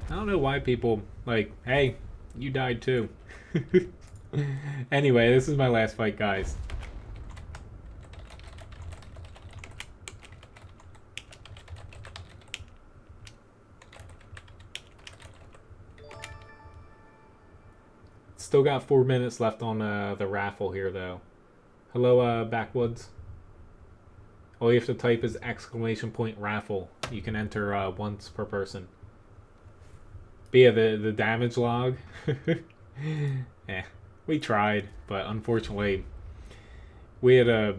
I don't know why people like, hey, you died too. Anyway, this is my last fight, guys. Still got 4 minutes left on the raffle here, though. Hello, Backwoods. All you have to type is !raffle. You can enter once per person. But yeah, the damage log. Yeah, we tried, but unfortunately, we had a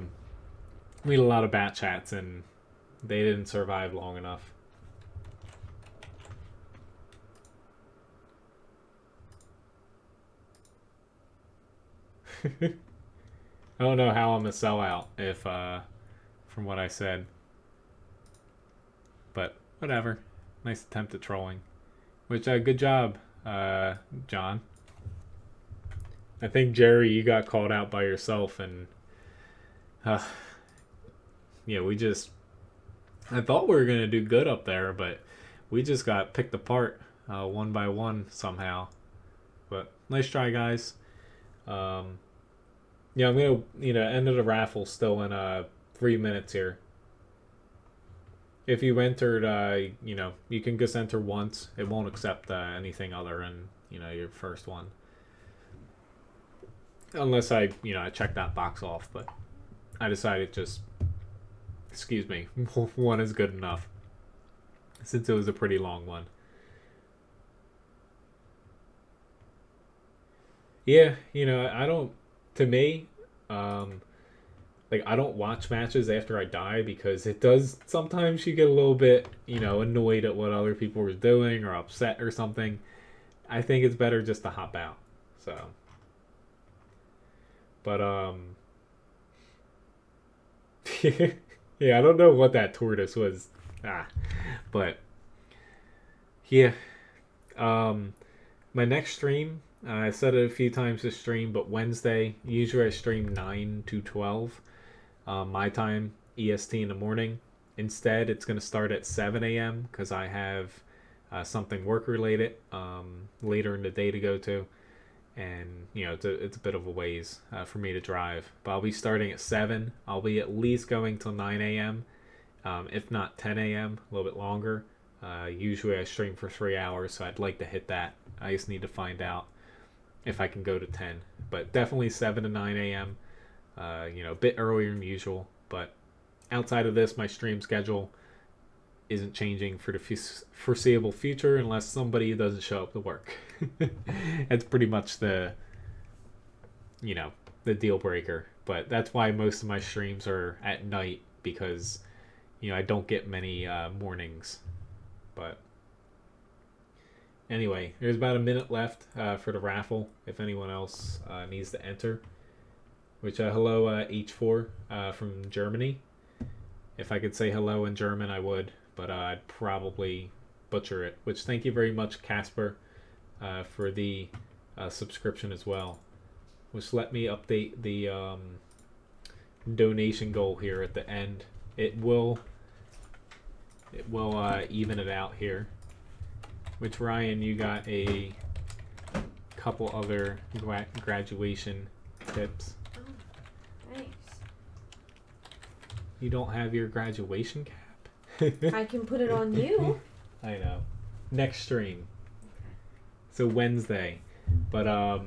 lot of bat chats and they didn't survive long enough. I don't know how I'm a sellout if from what I said, but whatever. Nice attempt at trolling. Which, good job, John. I think, Jerry, you got called out by yourself, and yeah, we just... I thought we were going to do good up there, but we just got picked apart one by one somehow. But nice try, guys. Yeah, I'm going to, end of the raffle still in 3 minutes here. If you entered, you can just enter once. It won't accept anything other than, your first one. Unless I check that box off. But I decided just, excuse me, one is good enough. Since it was a pretty long one. Yeah, I don't, to me, I don't watch matches after I die because it does sometimes you get a little bit, annoyed at what other people are doing or upset or something. I think it's better just to hop out. So, but yeah, I don't know what that tortoise was. But yeah, my next stream, I said it a few times this stream, but Wednesday, usually I stream 9 to 12. My time, EST in the morning. Instead, it's going to start at 7 a.m. because I have something work-related later in the day to go to. And, it's a bit of a ways for me to drive. But I'll be starting at 7. I'll be at least going till 9 a.m., if not 10 a.m., a little bit longer. Usually I stream for 3 hours, so I'd like to hit that. I just need to find out if I can go to 10. But definitely 7 to 9 a.m., a bit earlier than usual, but outside of this, my stream schedule isn't changing for the foreseeable future unless somebody doesn't show up to work. That's pretty much the deal breaker. But that's why most of my streams are at night because, I don't get many mornings. But anyway, there's about a minute left for the raffle if anyone else needs to enter. Which, hello, H4 from Germany. If I could say hello in German, I would, but I'd probably butcher it. Which, thank you very much, Casper, for the subscription as well. which let me update the donation goal here at the end. It will even it out here. Which, Ryan, you got a couple other graduation tips. Oh, thanks. You don't have your graduation cap? I can put it on you. I know. Next stream. So Wednesday. But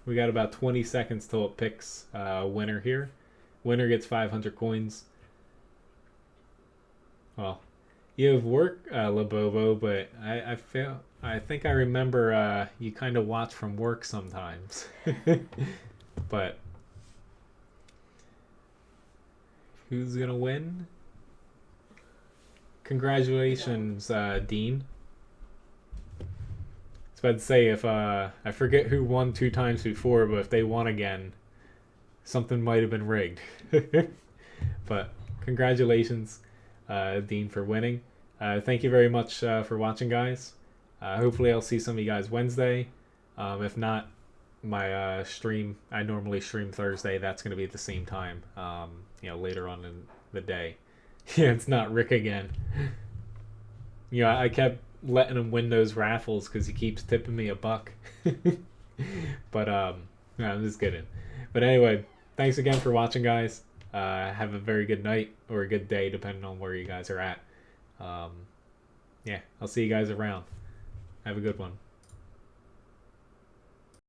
we got about 20 seconds till it picks winner here. Winner gets 500 coins. Well, you have work, Labovo, but I think I remember you kind of watch from work sometimes. But who's gonna win? Congratulations, Dean. I was about to say, if I forget who won 2 times before, but if they won again, something might have been rigged. But congratulations, Dean, for winning. Thank you very much for watching, guys. Hopefully I'll see some of you guys Wednesday. If not, my stream, I normally stream Thursday. That's going to be at the same time, later on in the day. Yeah, it's not Rick again. I kept letting him win those raffles because he keeps tipping me $1. But no, I'm just kidding. But anyway, thanks again for watching, guys. Have a very good night or a good day, depending on where you guys are at. Yeah, I'll see you guys around. Have a good one.